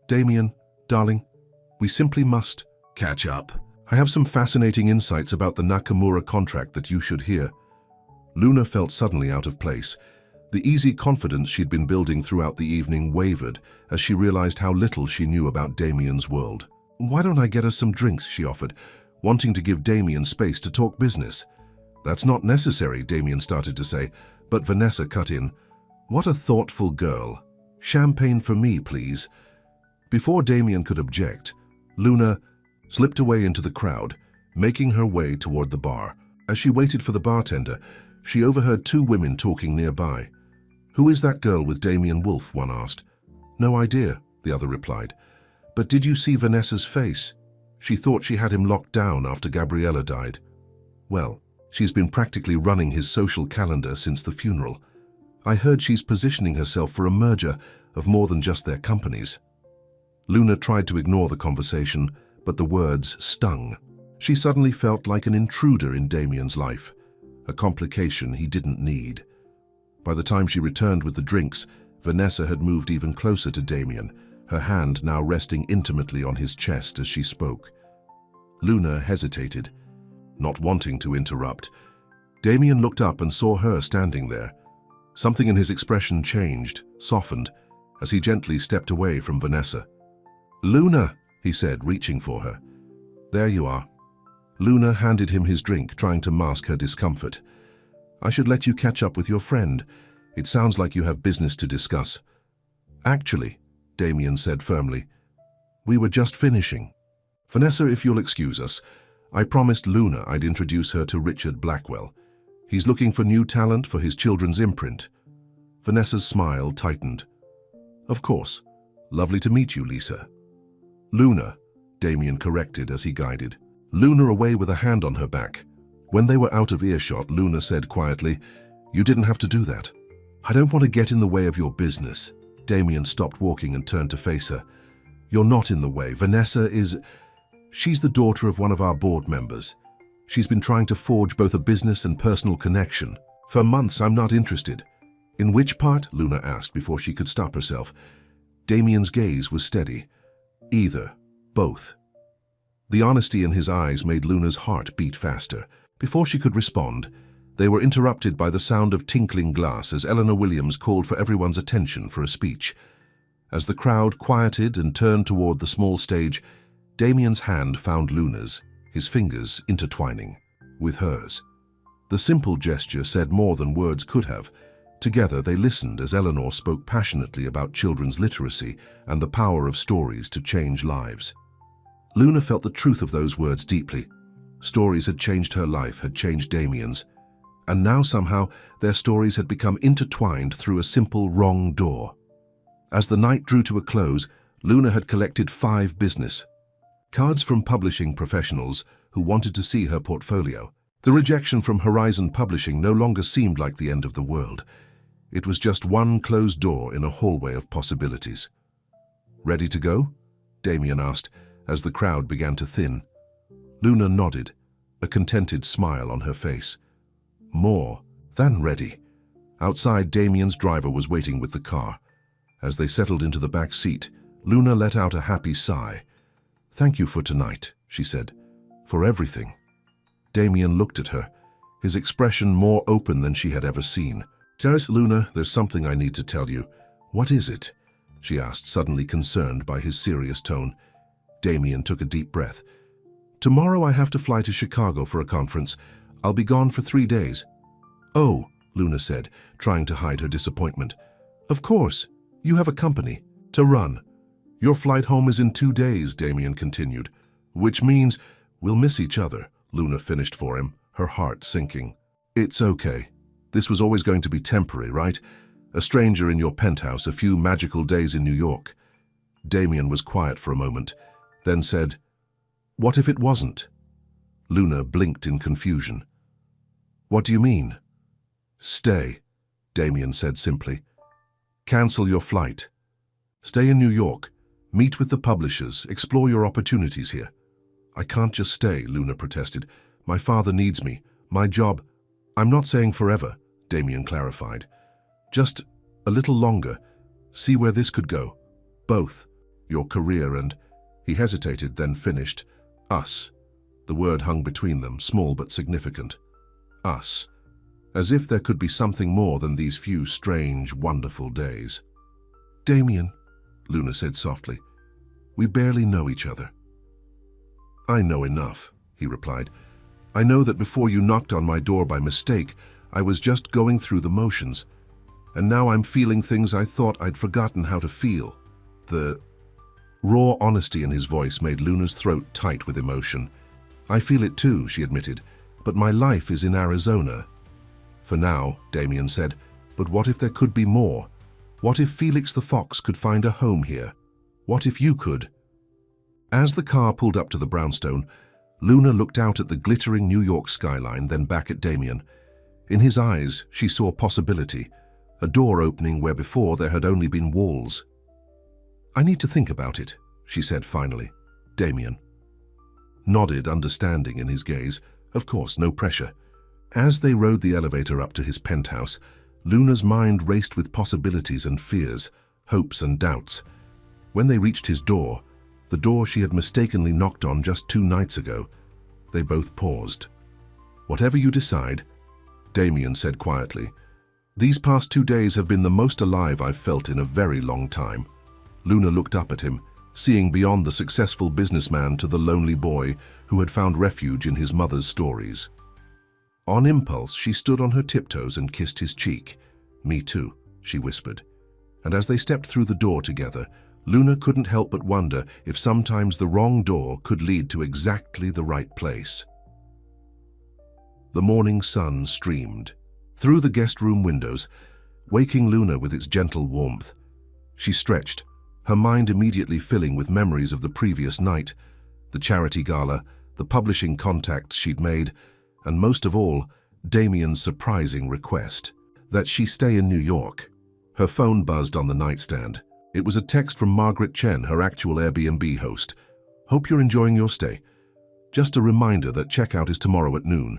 S1: Damien, darling, we simply must catch up. I have some fascinating insights about the Nakamura contract that you should hear." Luna felt suddenly out of place. The easy confidence she'd been building throughout the evening wavered as she realized how little she knew about Damien's world. "Why don't I get us some drinks?" she offered, wanting to give Damien space to talk business. "That's not necessary," Damien started to say, but Vanessa cut in. "What a thoughtful girl. Champagne for me, please." Before Damien could object, Luna slipped away into the crowd, making her way toward the bar. As she waited for the bartender, she overheard two women talking nearby. "Who is that girl with Damien Wolf?" one asked. "No idea," the other replied. "But did you see Vanessa's face? She thought she had him locked down after Gabriella died. Well, she's been practically running his social calendar since the funeral. I heard she's positioning herself for a merger of more than just their companies." Luna tried to ignore the conversation, but the words stung. She suddenly felt like an intruder in Damien's life, a complication he didn't need. By the time she returned with the drinks, Vanessa had moved even closer to Damien, her hand now resting intimately on his chest as she spoke. Luna hesitated, not wanting to interrupt. Damien looked up and saw her standing there. Something in his expression changed, softened, as he gently stepped away from Vanessa. "Luna," he said, reaching for her. "There you are." Luna handed him his drink, trying to mask her discomfort. "I should let you catch up with your friend. It sounds like you have business to discuss." "Actually," Damien said firmly, "we were just finishing. Vanessa, if you'll excuse us, I promised Luna I'd introduce her to Richard Blackwell. He's looking for new talent for his children's imprint." Vanessa's smile tightened. "Of course. Lovely to meet you, Lisa." "Luna," Damien corrected as he guided Luna away with a hand on her back. When they were out of earshot, Luna said quietly, "You didn't have to do that." "I don't want to get in the way of your business." Damien stopped walking and turned to face her. "You're not in the way. Vanessa is... She's the daughter of one of our board members. She's been trying to forge both a business and personal connection. For months, I'm not interested." "In which part?" Luna asked before she could stop herself. Damien's gaze was steady. "Either. Both." The honesty in his eyes made Luna's heart beat faster. Before she could respond, they were interrupted by the sound of tinkling glass as Eleanor Williams called for everyone's attention for a speech. As the crowd quieted and turned toward the small stage, Damien's hand found Luna's, his fingers intertwining with hers. The simple gesture said more than words could have. Together they listened as Eleanor spoke passionately about children's literacy and the power of stories to change lives. Luna felt the truth of those words deeply. Stories had changed her life, had changed Damien's. And now somehow their stories had become intertwined through a simple wrong door. As the night drew to a close, Luna had collected 5 business cards from publishing professionals who wanted to see her portfolio. The rejection from Horizon Publishing no longer seemed like the end of the world. It was just one closed door in a hallway of possibilities. "Ready to go?" Damien asked, as the crowd began to thin. Luna nodded, a contented smile on her face. More than ready. Outside, Damien's driver was waiting with the car. As they settled into the back seat, Luna let out a happy sigh. "Thank you for tonight," she said. "For everything." Damien looked at her, his expression more open than she had ever seen. "Tess, Luna, there's something I need to tell you." "What is it?" she asked, suddenly concerned by his serious tone. Damien took a deep breath. "Tomorrow I have to fly to Chicago for a conference. I'll be gone for 3 days." "Oh," Luna said, trying to hide her disappointment. "Of course. You have a company to run." "Your flight home is in 2 days," Damien continued. "Which means we'll miss each other," Luna finished for him, her heart sinking. "It's okay. This was always going to be temporary, right? A stranger in your penthouse, a few magical days in New York." Damien was quiet for a moment, then said, "What if it wasn't?" Luna blinked in confusion. "What do you mean?" "Stay," Damien said simply. "Cancel your flight. Stay in New York. Meet with the publishers. Explore your opportunities here." "I can't just stay," Luna protested. "My father needs me. My job—" "I'm not saying forever," Damien clarified. "Just a little longer. See where this could go. Both. Your career and—" He hesitated, then finished. "Us." The word hung between them, small but significant. "Us." As if there could be something more than these few strange, wonderful days. "Damien," Luna said softly, "we barely know each other." "I know enough," he replied. "I know that before you knocked on my door by mistake, I was just going through the motions. And now I'm feeling things I thought I'd forgotten how to feel." The raw honesty in his voice made Luna's throat tight with emotion. "I feel it too," she admitted, "but my life is in Arizona." "For now," Damien said, "but what if there could be more? What if Felix the Fox could find a home here? What if you could?" As the car pulled up to the brownstone, Luna looked out at the glittering New York skyline, then back at Damien. In his eyes, she saw possibility, a door opening where before there had only been walls. "I need to think about it," she said finally. Damien nodded, understanding in his gaze. Of course, no pressure. As they rode the elevator up to his penthouse, Luna's mind raced with possibilities and fears, hopes and doubts. When they reached his door, the door she had mistakenly knocked on just 2 nights ago, they both paused. "Whatever you decide," Damien said quietly, "these past 2 days have been the most alive I've felt in a very long time." Luna looked up at him, seeing beyond the successful businessman to the lonely boy who had found refuge in his mother's stories. On impulse, she stood on her tiptoes and kissed his cheek. "Me too," she whispered. And as they stepped through the door together, Luna couldn't help but wonder if sometimes the wrong door could lead to exactly the right place. The morning sun streamed through the guest room windows, waking Luna with its gentle warmth. She stretched, her mind immediately filling with memories of the previous night, the charity gala, the publishing contacts she'd made, and most of all, Damien's surprising request that she stay in New York. Her phone buzzed on the nightstand. It was a text from Margaret Chen, her actual Airbnb host. "Hope you're enjoying your stay. Just a reminder that checkout is tomorrow at noon.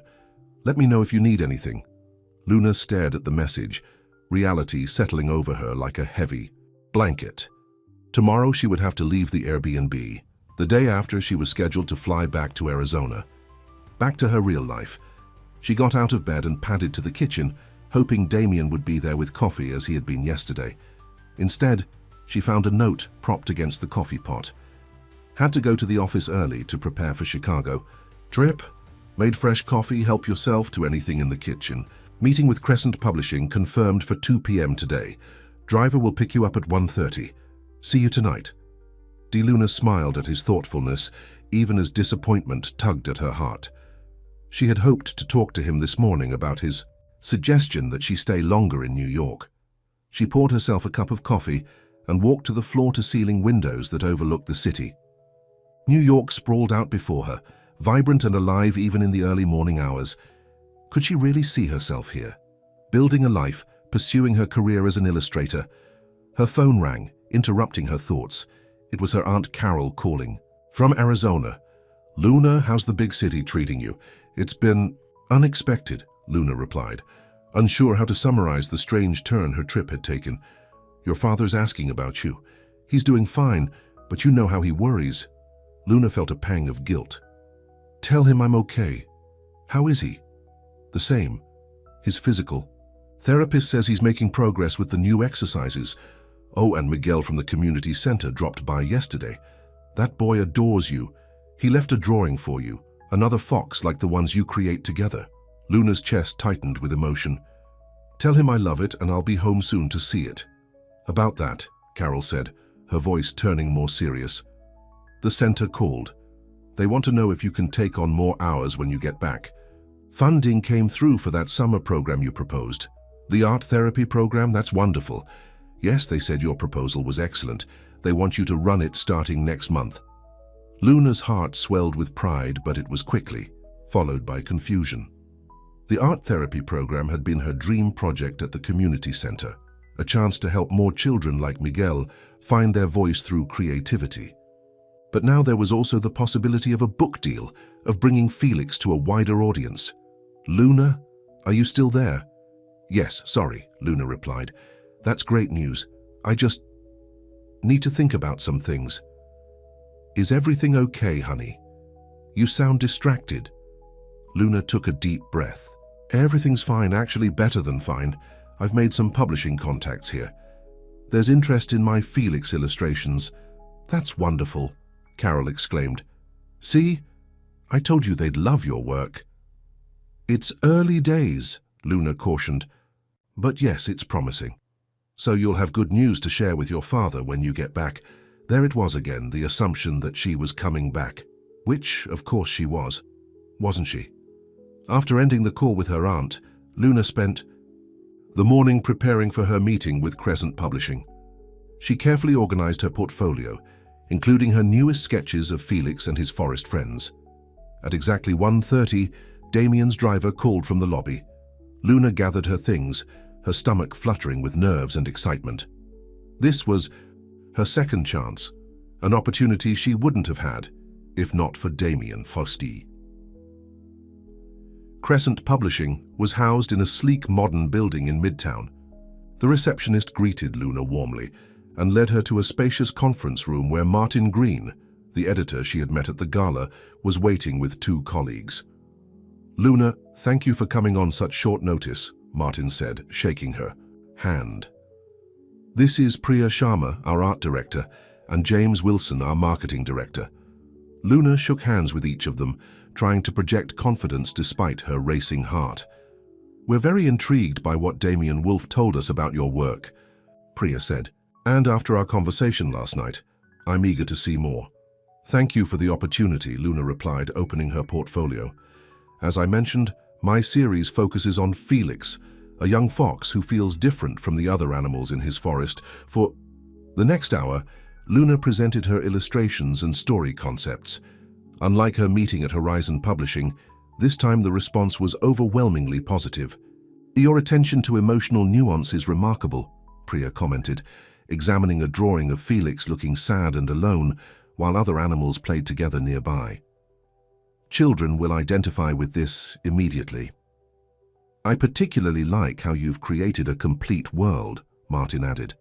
S1: Let me know if you need anything." Luna stared at the message, reality settling over her like a heavy blanket. Tomorrow she would have to leave the Airbnb. The day after, she was scheduled to fly back to Arizona. Back to her real life. She got out of bed and padded to the kitchen, hoping Damien would be there with coffee as he had been yesterday. Instead, she found a note propped against the coffee pot. "Had to go to the office early to prepare for Chicago. Trip? Made fresh coffee, help yourself to anything in the kitchen. Meeting with Crescent Publishing confirmed for 2 p.m. today. Driver will pick you up at 1:30. See you tonight." Luna smiled at his thoughtfulness, even as disappointment tugged at her heart. She had hoped to talk to him this morning about his suggestion that she stay longer in New York. She poured herself a cup of coffee and walked to the floor-to-ceiling windows that overlooked the city. New York sprawled out before her, vibrant and alive even in the early morning hours. Could she really see herself here? Building a life, pursuing her career as an illustrator. Her phone rang, interrupting her thoughts. It was her Aunt Carol calling. From Arizona. "Luna, how's the big city treating you?" "It's been unexpected," Luna replied, unsure how to summarize the strange turn her trip had taken. "Your father's asking about you. He's doing fine, but you know how he worries." Luna felt a pang of guilt. "Tell him I'm okay." "How is he?" "The same. His physical. Therapist says he's making progress with the new exercises. Oh, and Miguel from the community center dropped by yesterday. That boy adores you. He left a drawing for you, another fox like the ones you create together." Luna's chest tightened with emotion. "Tell him I love it and I'll be home soon to see it." "About that," Carol said, her voice turning more serious. "The center called. They want to know if you can take on more hours when you get back. Funding came through for that summer program you proposed. The art therapy program, that's wonderful. Yes, they said your proposal was excellent. They want you to run it starting next month." Luna's heart swelled with pride, but it was quickly followed by confusion. The art therapy program had been her dream project at the community center, a chance to help more children like Miguel find their voice through creativity. But now there was also the possibility of a book deal, of bringing Felix to a wider audience. "Luna, are you still there?" "Yes, sorry," Luna replied. "That's great news. I just need to think about some things." "Is everything okay, honey? You sound distracted." Luna took a deep breath. "Everything's fine, actually better than fine. I've made some publishing contacts here. There's interest in my Felix illustrations." "That's wonderful," Carol exclaimed. "See? I told you they'd love your work." "It's early days," Luna cautioned. "But yes, it's promising. So you'll have good news to share with your father when you get back." There it was again, the assumption that she was coming back. Which, of course, she was. Wasn't she? After ending the call with her aunt, Luna spent the morning preparing for her meeting with Crescent Publishing. She carefully organized her portfolio, including her newest sketches of Felix and his forest friends. At exactly 1:30, Damien's driver called from the lobby. Luna gathered her things, her stomach fluttering with nerves and excitement. This was her second chance, an opportunity she wouldn't have had if not for Damien Fausti. Crescent Publishing was housed in a sleek modern building in Midtown, The receptionist greeted Luna warmly and led her to a spacious conference room where Martin Green, the editor she had met at the gala, was waiting with 2 colleagues. "Luna, thank you for coming on such short notice," Martin said, shaking her hand. "This is Priya Sharma, our art director, and James Wilson, our marketing director." Luna shook hands with each of them, trying to project confidence despite her racing heart. "We're very intrigued by what Damien Wolf told us about your work," Priya said. "And after our conversation last night, I'm eager to see more." "Thank you for the opportunity," Luna replied, opening her portfolio. "As I mentioned, my series focuses on Felix, a young fox who feels different from the other animals in his forest. For the next hour, Luna presented her illustrations and story concepts. Unlike her meeting at Horizon Publishing, this time the response was overwhelmingly positive. "Your attention to emotional nuance is remarkable," Priya commented, examining a drawing of Felix looking sad and alone while other animals played together nearby. "Children will identify with this immediately." "I particularly like how you've created a complete world," Martin added.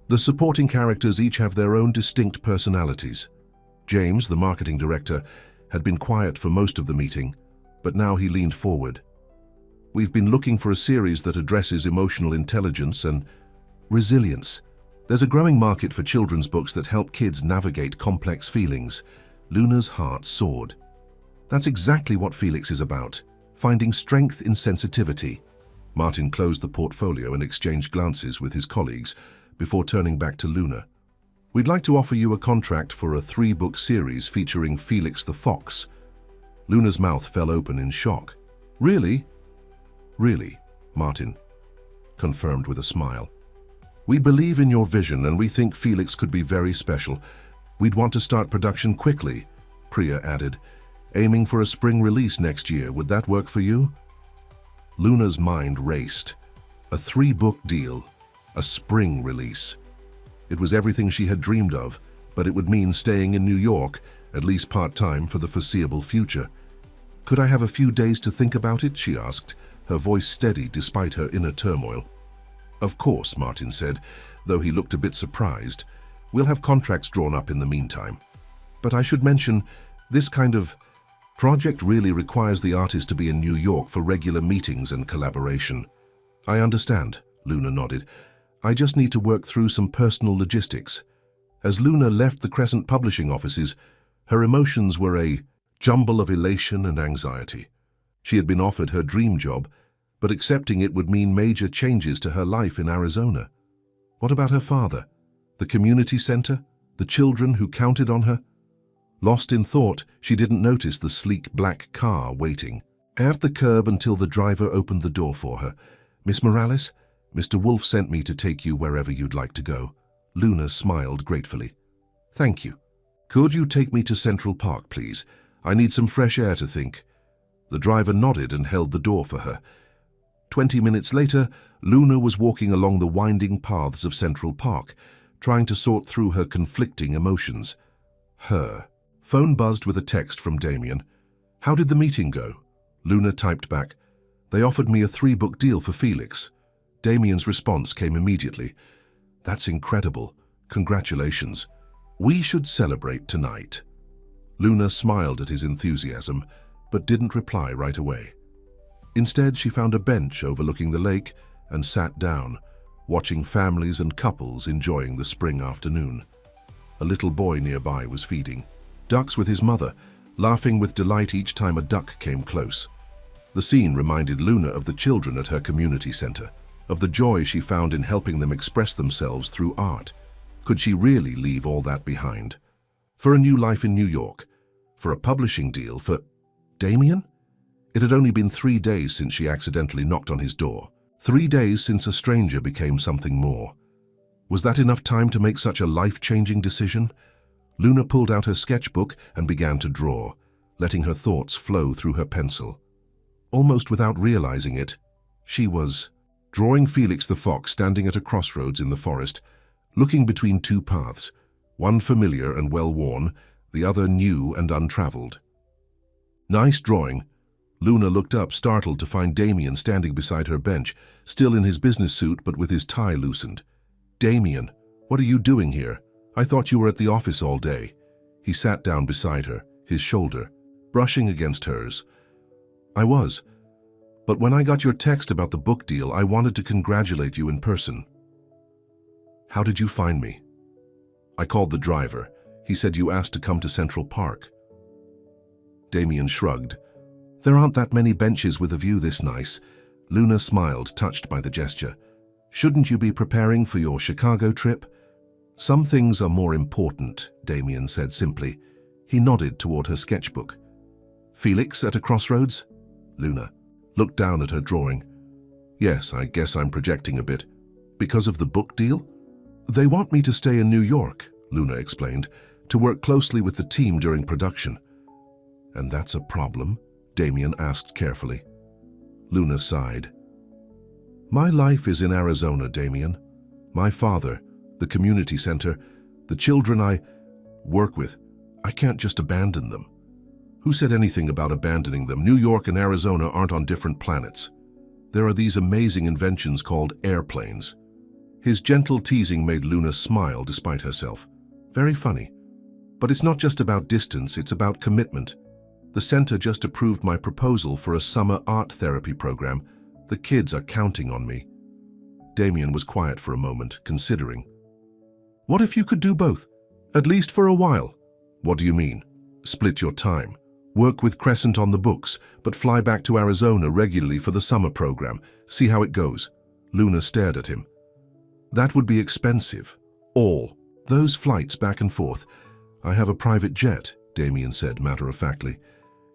S1: "The supporting characters each have their own distinct personalities." James, the marketing director, had been quiet for most of the meeting, but now he leaned forward. "We've been looking for a series that addresses emotional intelligence and resilience. There's a growing market for children's books that help kids navigate complex feelings." Luna's heart soared. "That's exactly what Felix is about, finding strength in sensitivity." Martin closed the portfolio and exchanged glances with his colleagues before turning back to Luna. "We'd like to offer you a contract for a 3-book series featuring Felix the Fox." Luna's mouth fell open in shock. "Really?" "Really," Martin confirmed with a smile. "We believe in your vision and we think Felix could be very special. We'd want to start production quickly," Priya added, "aiming for a spring release next year. Would that work for you?" Luna's mind raced. A 3-book deal, a spring release. It was everything she had dreamed of, but it would mean staying in New York, at least part-time, for the foreseeable future. "Could I have a few days to think about it?" she asked, her voice steady despite her inner turmoil. "Of course," Martin said, though he looked a bit surprised. "We'll have contracts drawn up in the meantime. But I should mention, this kind of project really requires the artist to be in New York for regular meetings and collaboration." "I understand," Luna nodded. "I just need to work through some personal logistics." As Luna left the Crescent Publishing offices, her emotions were a jumble of elation and anxiety. She had been offered her dream job, but accepting it would mean major changes to her life in Arizona. What about her father? The community center? The children who counted on her? Lost in thought, she didn't notice the sleek black car waiting at the curb until the driver opened the door for her. "Miss Morales, Mr. Wolf sent me to take you wherever you'd like to go." Luna smiled gratefully. "Thank you. Could you take me to Central Park, please? I need some fresh air to think." The driver nodded and held the door for her. 20 minutes later, Luna was walking along the winding paths of Central Park, trying to sort through her conflicting emotions. Her phone buzzed with a text from Damien. "How did the meeting go?" Luna typed back, "They offered me a 3-book deal for Felix." Damien's response came immediately. "That's incredible. Congratulations. We should celebrate tonight." Luna smiled at his enthusiasm, but didn't reply right away. Instead, she found a bench overlooking the lake and sat down, watching families and couples enjoying the spring afternoon. A little boy nearby was feeding ducks with his mother, laughing with delight each time a duck came close. The scene reminded Luna of the children at her community center, of the joy she found in helping them express themselves through art. Could she really leave all that behind? For a new life in New York? For a publishing deal? For Damien? It had only been 3 days since she accidentally knocked on his door. 3 days since a stranger became something more. Was that enough time to make such a life-changing decision? Luna pulled out her sketchbook and began to draw, letting her thoughts flow through her pencil. Almost without realizing it, she was drawing Felix the fox standing at a crossroads in the forest, looking between 2 paths, one familiar and well-worn, the other new and untraveled. "Nice drawing," Luna looked up, startled to find Damien standing beside her bench, still in his business suit but with his tie loosened. "Damien, what are you doing here? I thought you were at the office all day." He sat down beside her, his shoulder brushing against hers. "I was. But when I got your text about the book deal, I wanted to congratulate you in person." "How did you find me?" "I called the driver. He said you asked to come to Central Park." Damien shrugged. "There aren't that many benches with a view this nice." Luna smiled, touched by the gesture. "Shouldn't you be preparing for your Chicago trip?" "Some things are more important," Damien said simply. He nodded toward her sketchbook. "Felix at a crossroads?" Luna looked down at her drawing. "Yes, I guess I'm projecting a bit. Because of the book deal?" "They want me to stay in New York," Luna explained, "to work closely with the team during production." "And that's a problem?" Damien asked carefully. Luna sighed. "My life is in Arizona, Damien. My father, the community center, the children I work with. I can't just abandon them." "Who said anything about abandoning them? New York and Arizona aren't on different planets. There are these amazing inventions called airplanes." His gentle teasing made Luna smile despite herself. "Very funny. But it's not just about distance, it's about commitment. The center just approved my proposal for a summer art therapy program. The kids are counting on me." Damien was quiet for a moment, considering. "What if you could do both? At least for a while?" "What do you mean?" "Split your time. Work with Crescent on the books, but fly back to Arizona regularly for the summer program. See how it goes." Luna stared at him. "That would be expensive. All those flights back and forth." "I have a private jet," Damien said matter-of-factly.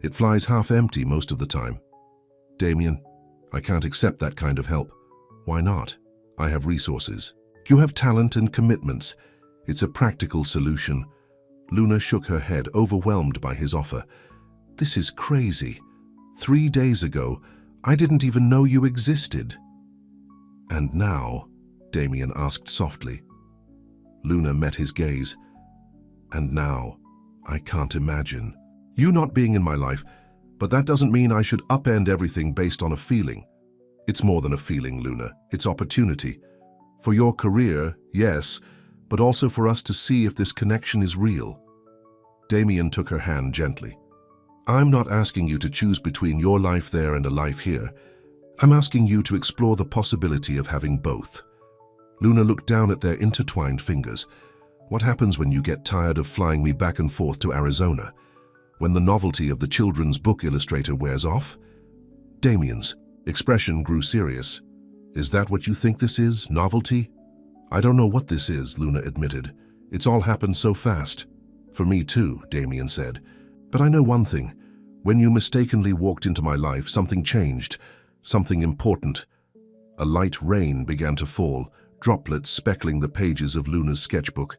S1: "It flies half empty most of the time." "Damien, I can't accept that kind of help." "Why not? I have resources." "You have talent and commitments. It's a practical solution." Luna shook her head, overwhelmed by his offer. "This is crazy. 3 days ago, I didn't even know you existed." "And now?" Damien asked softly. Luna met his gaze. "And now, I can't imagine you not being in my life, but that doesn't mean I should upend everything based on a feeling." "It's more than a feeling, Luna. It's opportunity. For your career, yes, but also for us to see if this connection is real." Damien took her hand gently. "I'm not asking you to choose between your life there and a life here. I'm asking you to explore the possibility of having both." Luna looked down at their intertwined fingers. "What happens when you get tired of flying me back and forth to Arizona? When the novelty of the children's book illustrator wears off?" Damien's expression grew serious. "Is that what you think this is, novelty?" "I don't know what this is," Luna admitted. "It's all happened so fast." "For me too," Damien said. "But I know one thing. When you mistakenly walked into my life, something changed, something important." A light rain began to fall, droplets speckling the pages of Luna's sketchbook.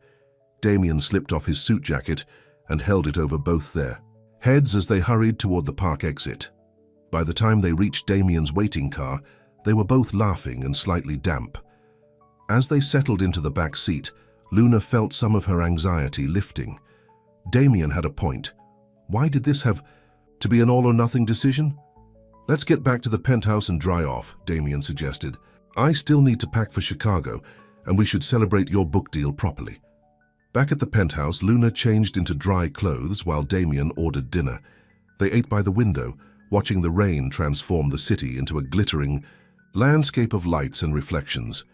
S1: Damien slipped off his suit jacket and held it over both their heads as they hurried toward the park exit. By the time they reached Damien's waiting car, they were both laughing and slightly damp. As they settled into the back seat, Luna felt some of her anxiety lifting. Damien had a point. Why did this have to be an all-or-nothing decision? "Let's get back to the penthouse and dry off," Damien suggested. "I still need to pack for Chicago, and we should celebrate your book deal properly." Back at the penthouse, Luna changed into dry clothes while Damien ordered dinner. They ate by the window, watching the rain transform the city into a glittering landscape of lights and reflections.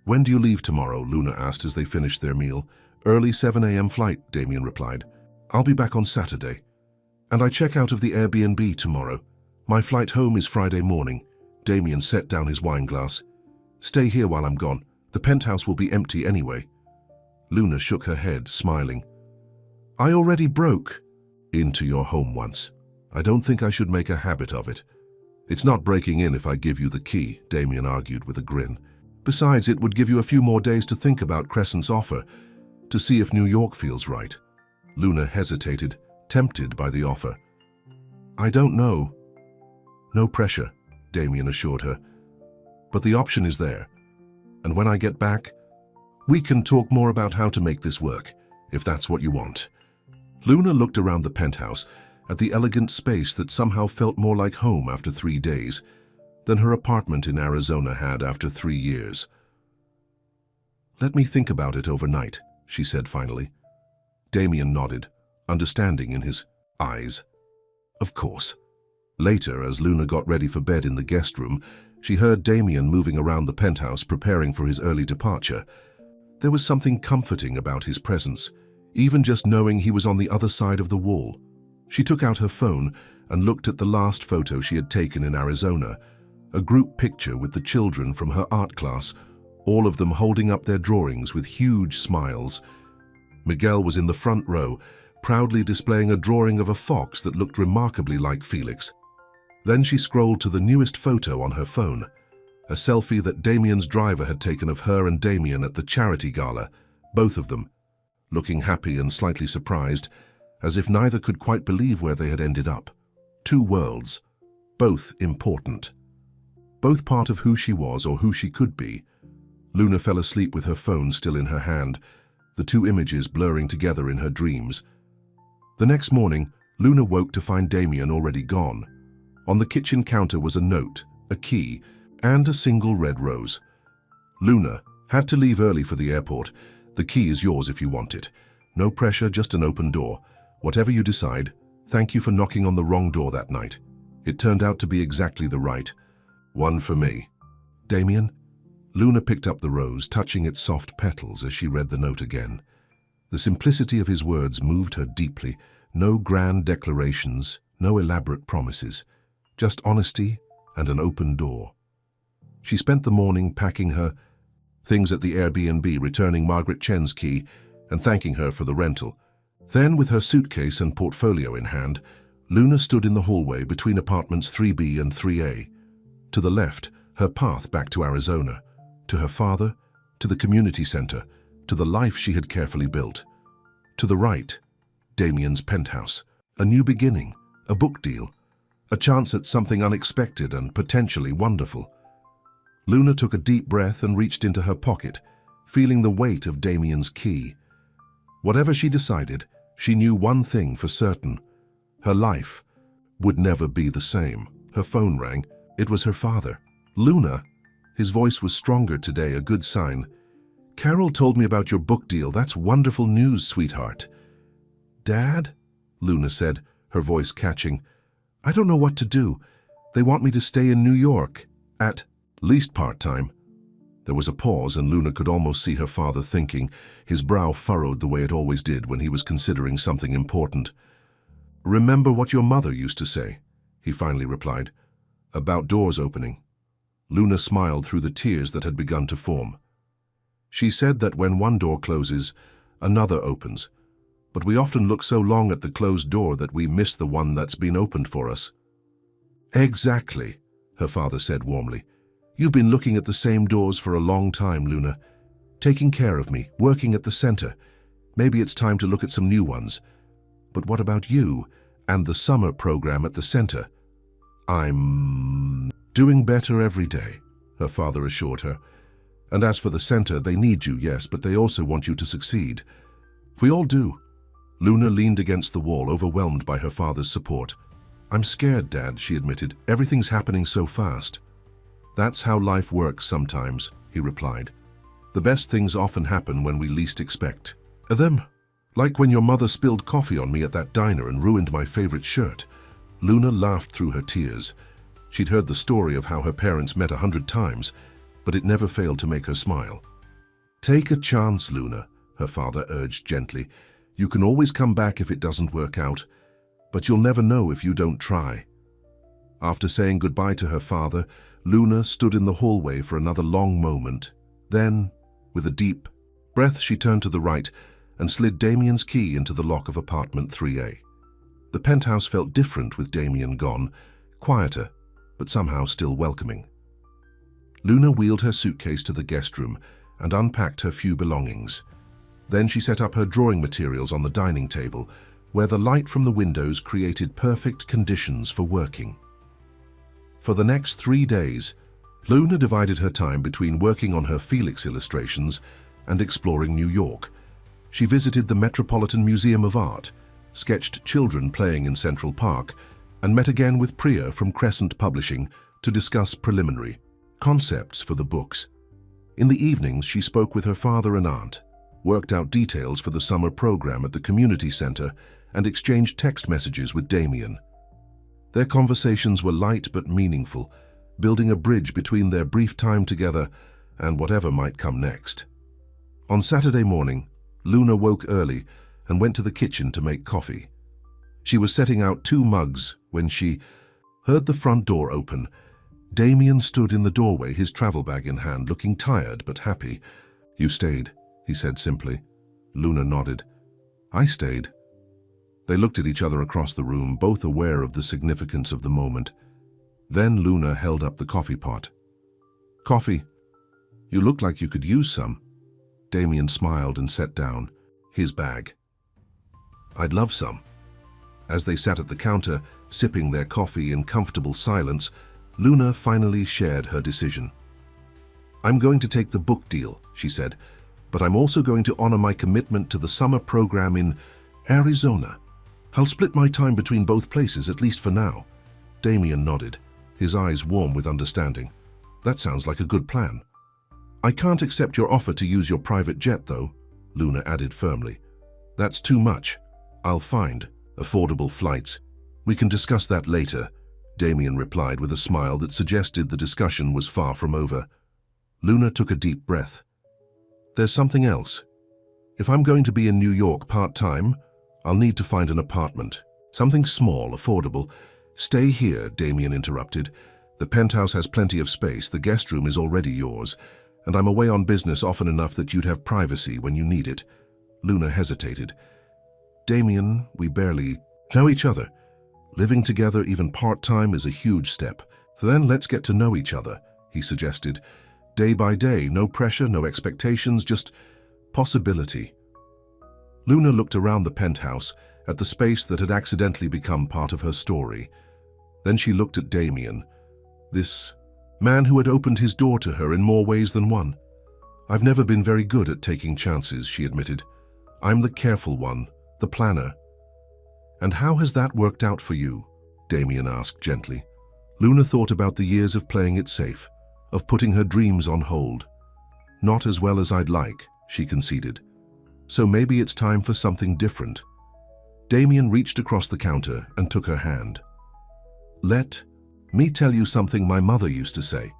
S1: "When do you leave tomorrow?" Luna asked as they finished their meal. "Early 7 a.m. flight," Damien replied. "I'll be back on Saturday. And I check out of the Airbnb tomorrow. My flight home is Friday morning." Damien set down his wine glass. "Stay here while I'm gone. The penthouse will be empty anyway." Luna shook her head, smiling. "I already broke into your home once. I don't think I should make a habit of it." "It's not breaking in if I give you the key," Damien argued with a grin. "Besides, it would give you a few more days to think about Crescent's offer, to see if New York feels right." Luna hesitated, tempted by the offer. "I don't know." "No pressure," Damien assured her. "But the option is there. And when I get back, we can talk more about how to make this work, if that's what you want." Luna looked around the penthouse at the elegant space that somehow felt more like home after 3 days than her apartment in Arizona had after 3 years. "Let me think about it overnight," she said finally. Damien nodded, understanding in his eyes. Of course. Later, as Luna got ready for bed in the guest room, she heard Damien moving around the penthouse preparing for his early departure. There was something comforting about his presence, even just knowing he was on the other side of the wall. She took out her phone and looked at the last photo she had taken in Arizona, a group picture with the children from her art class, all of them holding up their drawings with huge smiles. Miguel was in the front row, proudly displaying a drawing of a fox that looked remarkably like Felix. Then she scrolled to the newest photo on her phone, a selfie that Damien's driver had taken of her and Damien at the charity gala, both of them, looking happy and slightly surprised, as if neither could quite believe where they had ended up. 2 worlds, both important. Both part of who she was or who she could be. Luna fell asleep with her phone still in her hand, the 2 images blurring together in her dreams. The next morning, Luna woke to find Damien already gone. On the kitchen counter was a note, a key, and a single red rose. "Luna, had to leave early for the airport. The key is yours if you want it. No pressure, just an open door. Whatever you decide, thank you for knocking on the wrong door that night. It turned out to be exactly the right one for me. Damien?" Luna picked up the rose, touching its soft petals as she read the note again. The simplicity of his words moved her deeply. No grand declarations, no elaborate promises. Just honesty and an open door. She spent the morning packing her things at the Airbnb, returning Margaret Chen's key and thanking her for the rental. Then, with her suitcase and portfolio in hand, Luna stood in the hallway between apartments 3B and 3A. To the left, her path back to Arizona, to her father, to the community center, to the life she had carefully built. To the right, Damien's penthouse, a new beginning, a book deal, a chance at something unexpected and potentially wonderful. Luna took a deep breath and reached into her pocket, feeling the weight of Damien's key. Whatever she decided, she knew one thing for certain. Her life would never be the same. Her phone rang. It was her father. "Luna?" His voice was stronger today, a good sign. "Carol told me about your book deal. That's wonderful news, sweetheart." "Dad?" Luna said, her voice catching. "I don't know what to do. They want me to stay in New York, at least part-time." There was a pause, and Luna could almost see her father thinking, his brow furrowed the way it always did when he was considering something important. "Remember what your mother used to say," he finally replied, "about doors opening." Luna smiled through the tears that had begun to form. "She said that when one door closes, another opens. But we often look so long at the closed door that we miss the one that's been opened for us." "Exactly," her father said warmly. "You've been looking at the same doors for a long time, Luna. Taking care of me, working at the center. Maybe it's time to look at some new ones. But what about you and the summer program at the center?" "I'm doing better every day," her father assured her. "And as for the center, they need you, yes, but they also want you to succeed. We all do." Luna leaned against the wall, overwhelmed by her father's support. "I'm scared, Dad," she admitted. "Everything's happening so fast." "That's how life works sometimes," he replied. "The best things often happen when we least expect them. Like when your mother spilled coffee on me at that diner and ruined my favorite shirt." Luna laughed through her tears. She'd heard the story of how her parents met 100 times, but it never failed to make her smile. "Take a chance, Luna," her father urged gently. "You can always come back if it doesn't work out, but you'll never know if you don't try." After saying goodbye to her father, Luna stood in the hallway for another long moment. Then, with a deep breath, she turned to the right and slid Damien's key into the lock of apartment 3A. The penthouse felt different with Damien gone, quieter, but somehow still welcoming. Luna wheeled her suitcase to the guest room and unpacked her few belongings. Then she set up her drawing materials on the dining table, where the light from the windows created perfect conditions for working. For the next 3 days, Luna divided her time between working on her Felix illustrations and exploring New York. She visited the Metropolitan Museum of Art, sketched children playing in Central Park, and met again with Priya from Crescent Publishing to discuss preliminary concepts for the books. In the evenings, she spoke with her father and aunt, worked out details for the summer program at the community center, and exchanged text messages with Damien. Their conversations were light but meaningful, building a bridge between their brief time together and whatever might come next. On Saturday morning, Luna woke early and went to the kitchen to make coffee. She was setting out 2 mugs when she heard the front door open. Damien stood in the doorway, his travel bag in hand, looking tired but happy. "You stayed," he said simply. Luna nodded. "I stayed." They looked at each other across the room, both aware of the significance of the moment. Then Luna held up the coffee pot. "Coffee? You look like you could use some." Damien smiled and set down his bag. "I'd love some." As they sat at the counter, sipping their coffee in comfortable silence, Luna finally shared her decision. "I'm going to take the book deal," she said, "but I'm also going to honor my commitment to the summer program in Arizona. I'll split my time between both places, at least for now." Damien nodded, his eyes warm with understanding. "That sounds like a good plan." "I can't accept your offer to use your private jet, though," Luna added firmly. "That's too much. I'll find affordable flights. We can discuss that later," Damien replied with a smile that suggested the discussion was far from over. Luna took a deep breath. "There's something else. If I'm going to be in New York part-time, I'll need to find an apartment. Something small, affordable." "Stay here," Damien interrupted. "The penthouse has plenty of space, the guest room is already yours, and I'm away on business often enough that you'd have privacy when you need it." Luna hesitated. "Damien, we barely know each other. Living together, even part-time, is a huge step. So then let's get to know each other," he suggested. "Day by day, no pressure, no expectations, just possibility." Luna looked around the penthouse, at the space that had accidentally become part of her story. Then she looked at Damien, this man who had opened his door to her in more ways than one. "I've never been very good at taking chances," she admitted. "I'm the careful one, the planner." "And how has that worked out for you?" Damien asked gently. Luna thought about the years of playing it safe, of putting her dreams on hold. "Not as well as I'd like," she conceded. "So maybe it's time for something different." Damien reached across the counter and took her hand. "Let me tell you something my mother used to say.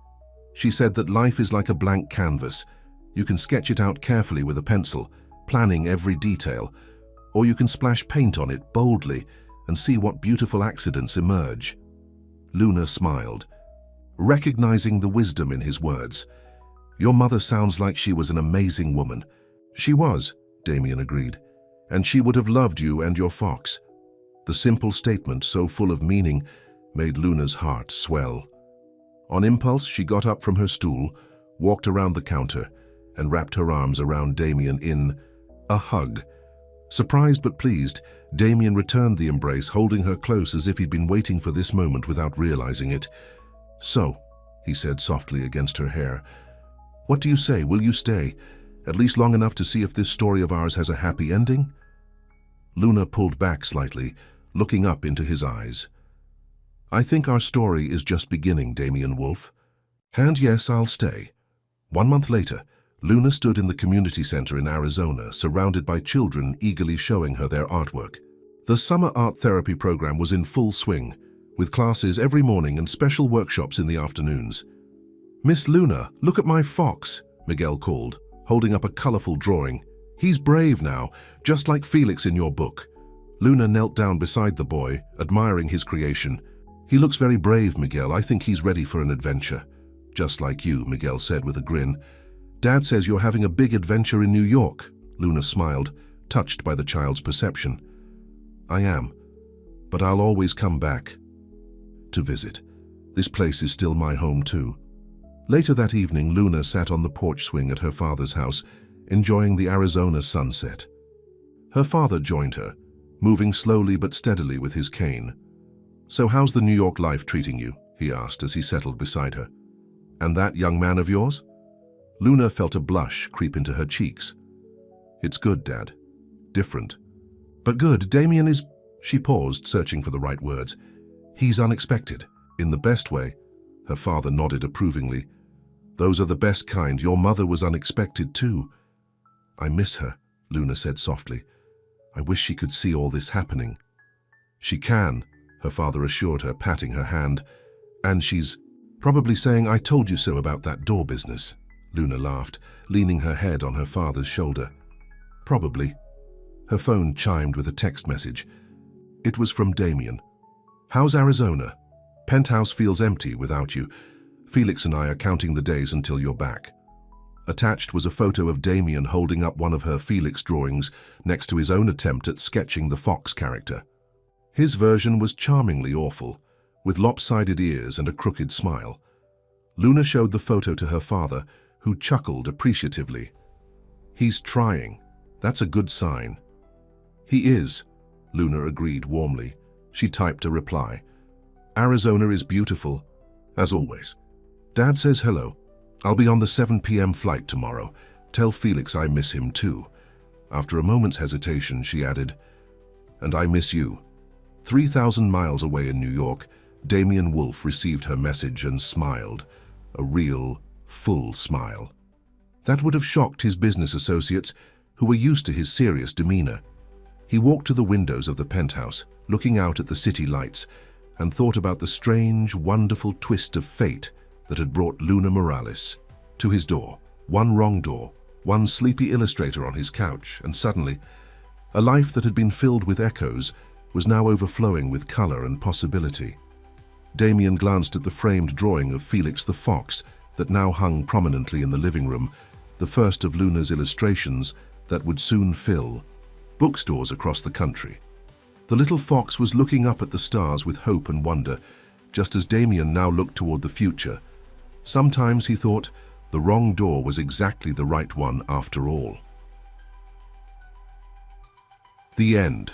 S1: She said that life is like a blank canvas. You can sketch it out carefully with a pencil, planning every detail, or you can splash paint on it boldly and see what beautiful accidents emerge." Luna smiled, recognizing the wisdom in his words. "Your mother sounds like she was an amazing woman." "She was," Damien agreed, "and she would have loved you and your fox." The simple statement, so full of meaning, made Luna's heart swell. On impulse, she got up from her stool, walked around the counter, and wrapped her arms around Damien in a hug. Surprised but pleased, Damien returned the embrace, holding her close as if he'd been waiting for this moment without realizing it. "So," he said softly against her hair, "what do you say? Will you stay? At least long enough to see if this story of ours has a happy ending?" Luna pulled back slightly, looking up into his eyes. "I think our story is just beginning, Damien Wolfe. And yes, I'll stay." 1 month later, Luna stood in the community center in Arizona, surrounded by children eagerly showing her their artwork. The summer art therapy program was in full swing, with classes every morning and special workshops in the afternoons. "Miss Luna, look at my fox," Miguel called, holding up a colorful drawing. "He's brave now, just like Felix in your book." Luna knelt down beside the boy, admiring his creation. "He looks very brave, Miguel. I think he's ready for an adventure." "Just like you," Miguel said with a grin. "Dad says you're having a big adventure in New York." Luna smiled, touched by the child's perception. "I am, but I'll always come back to visit. This place is still my home too." Later that evening, Luna sat on the porch swing at her father's house, enjoying the Arizona sunset. Her father joined her, moving slowly but steadily with his cane. "So how's the New York life treating you?" he asked as he settled beside her. "And that young man of yours?" Luna felt a blush creep into her cheeks. "It's good, Dad. Different." But good, Damien is... She paused, searching for the right words. He's unexpected, in the best way. Her father nodded approvingly. Those are the best kind. Your mother was unexpected too. I miss her, Luna said softly. I wish she could see all this happening. She can, her father assured her, patting her hand. And she's probably saying, I told you so about that door business. Luna laughed, leaning her head on her father's shoulder. Probably. Her phone chimed with a text message. It was from Damien. How's Arizona? Penthouse feels empty without you. Felix and I are counting the days until you're back. Attached was a photo of Damien holding up one of her Felix drawings next to his own attempt at sketching the fox character. His version was charmingly awful, with lopsided ears and a crooked smile. Luna showed the photo to her father, who chuckled appreciatively. He's trying. That's a good sign. He is, Luna agreed warmly. She typed a reply. Arizona is beautiful, as always. Dad says hello. I'll be on the 7 p.m. flight tomorrow. Tell Felix I miss him too. After a moment's hesitation, she added, and I miss you. 3,000 miles away in New York, Damien Wolfe received her message and smiled, a real, full smile. That would have shocked his business associates, who were used to his serious demeanor. He walked to the windows of the penthouse, looking out at the city lights, and thought about the strange, wonderful twist of fate that had brought Luna Morales to his door. One wrong door, one sleepy illustrator on his couch, and suddenly, a life that had been filled with echoes was now overflowing with color and possibility. Damien glanced at the framed drawing of Felix the fox that now hung prominently in the living room, the first of Luna's illustrations that would soon fill bookstores across the country. The little fox was looking up at the stars with hope and wonder, just as Damien now looked toward the future. Sometimes he thought the wrong door was exactly the right one after all. The end.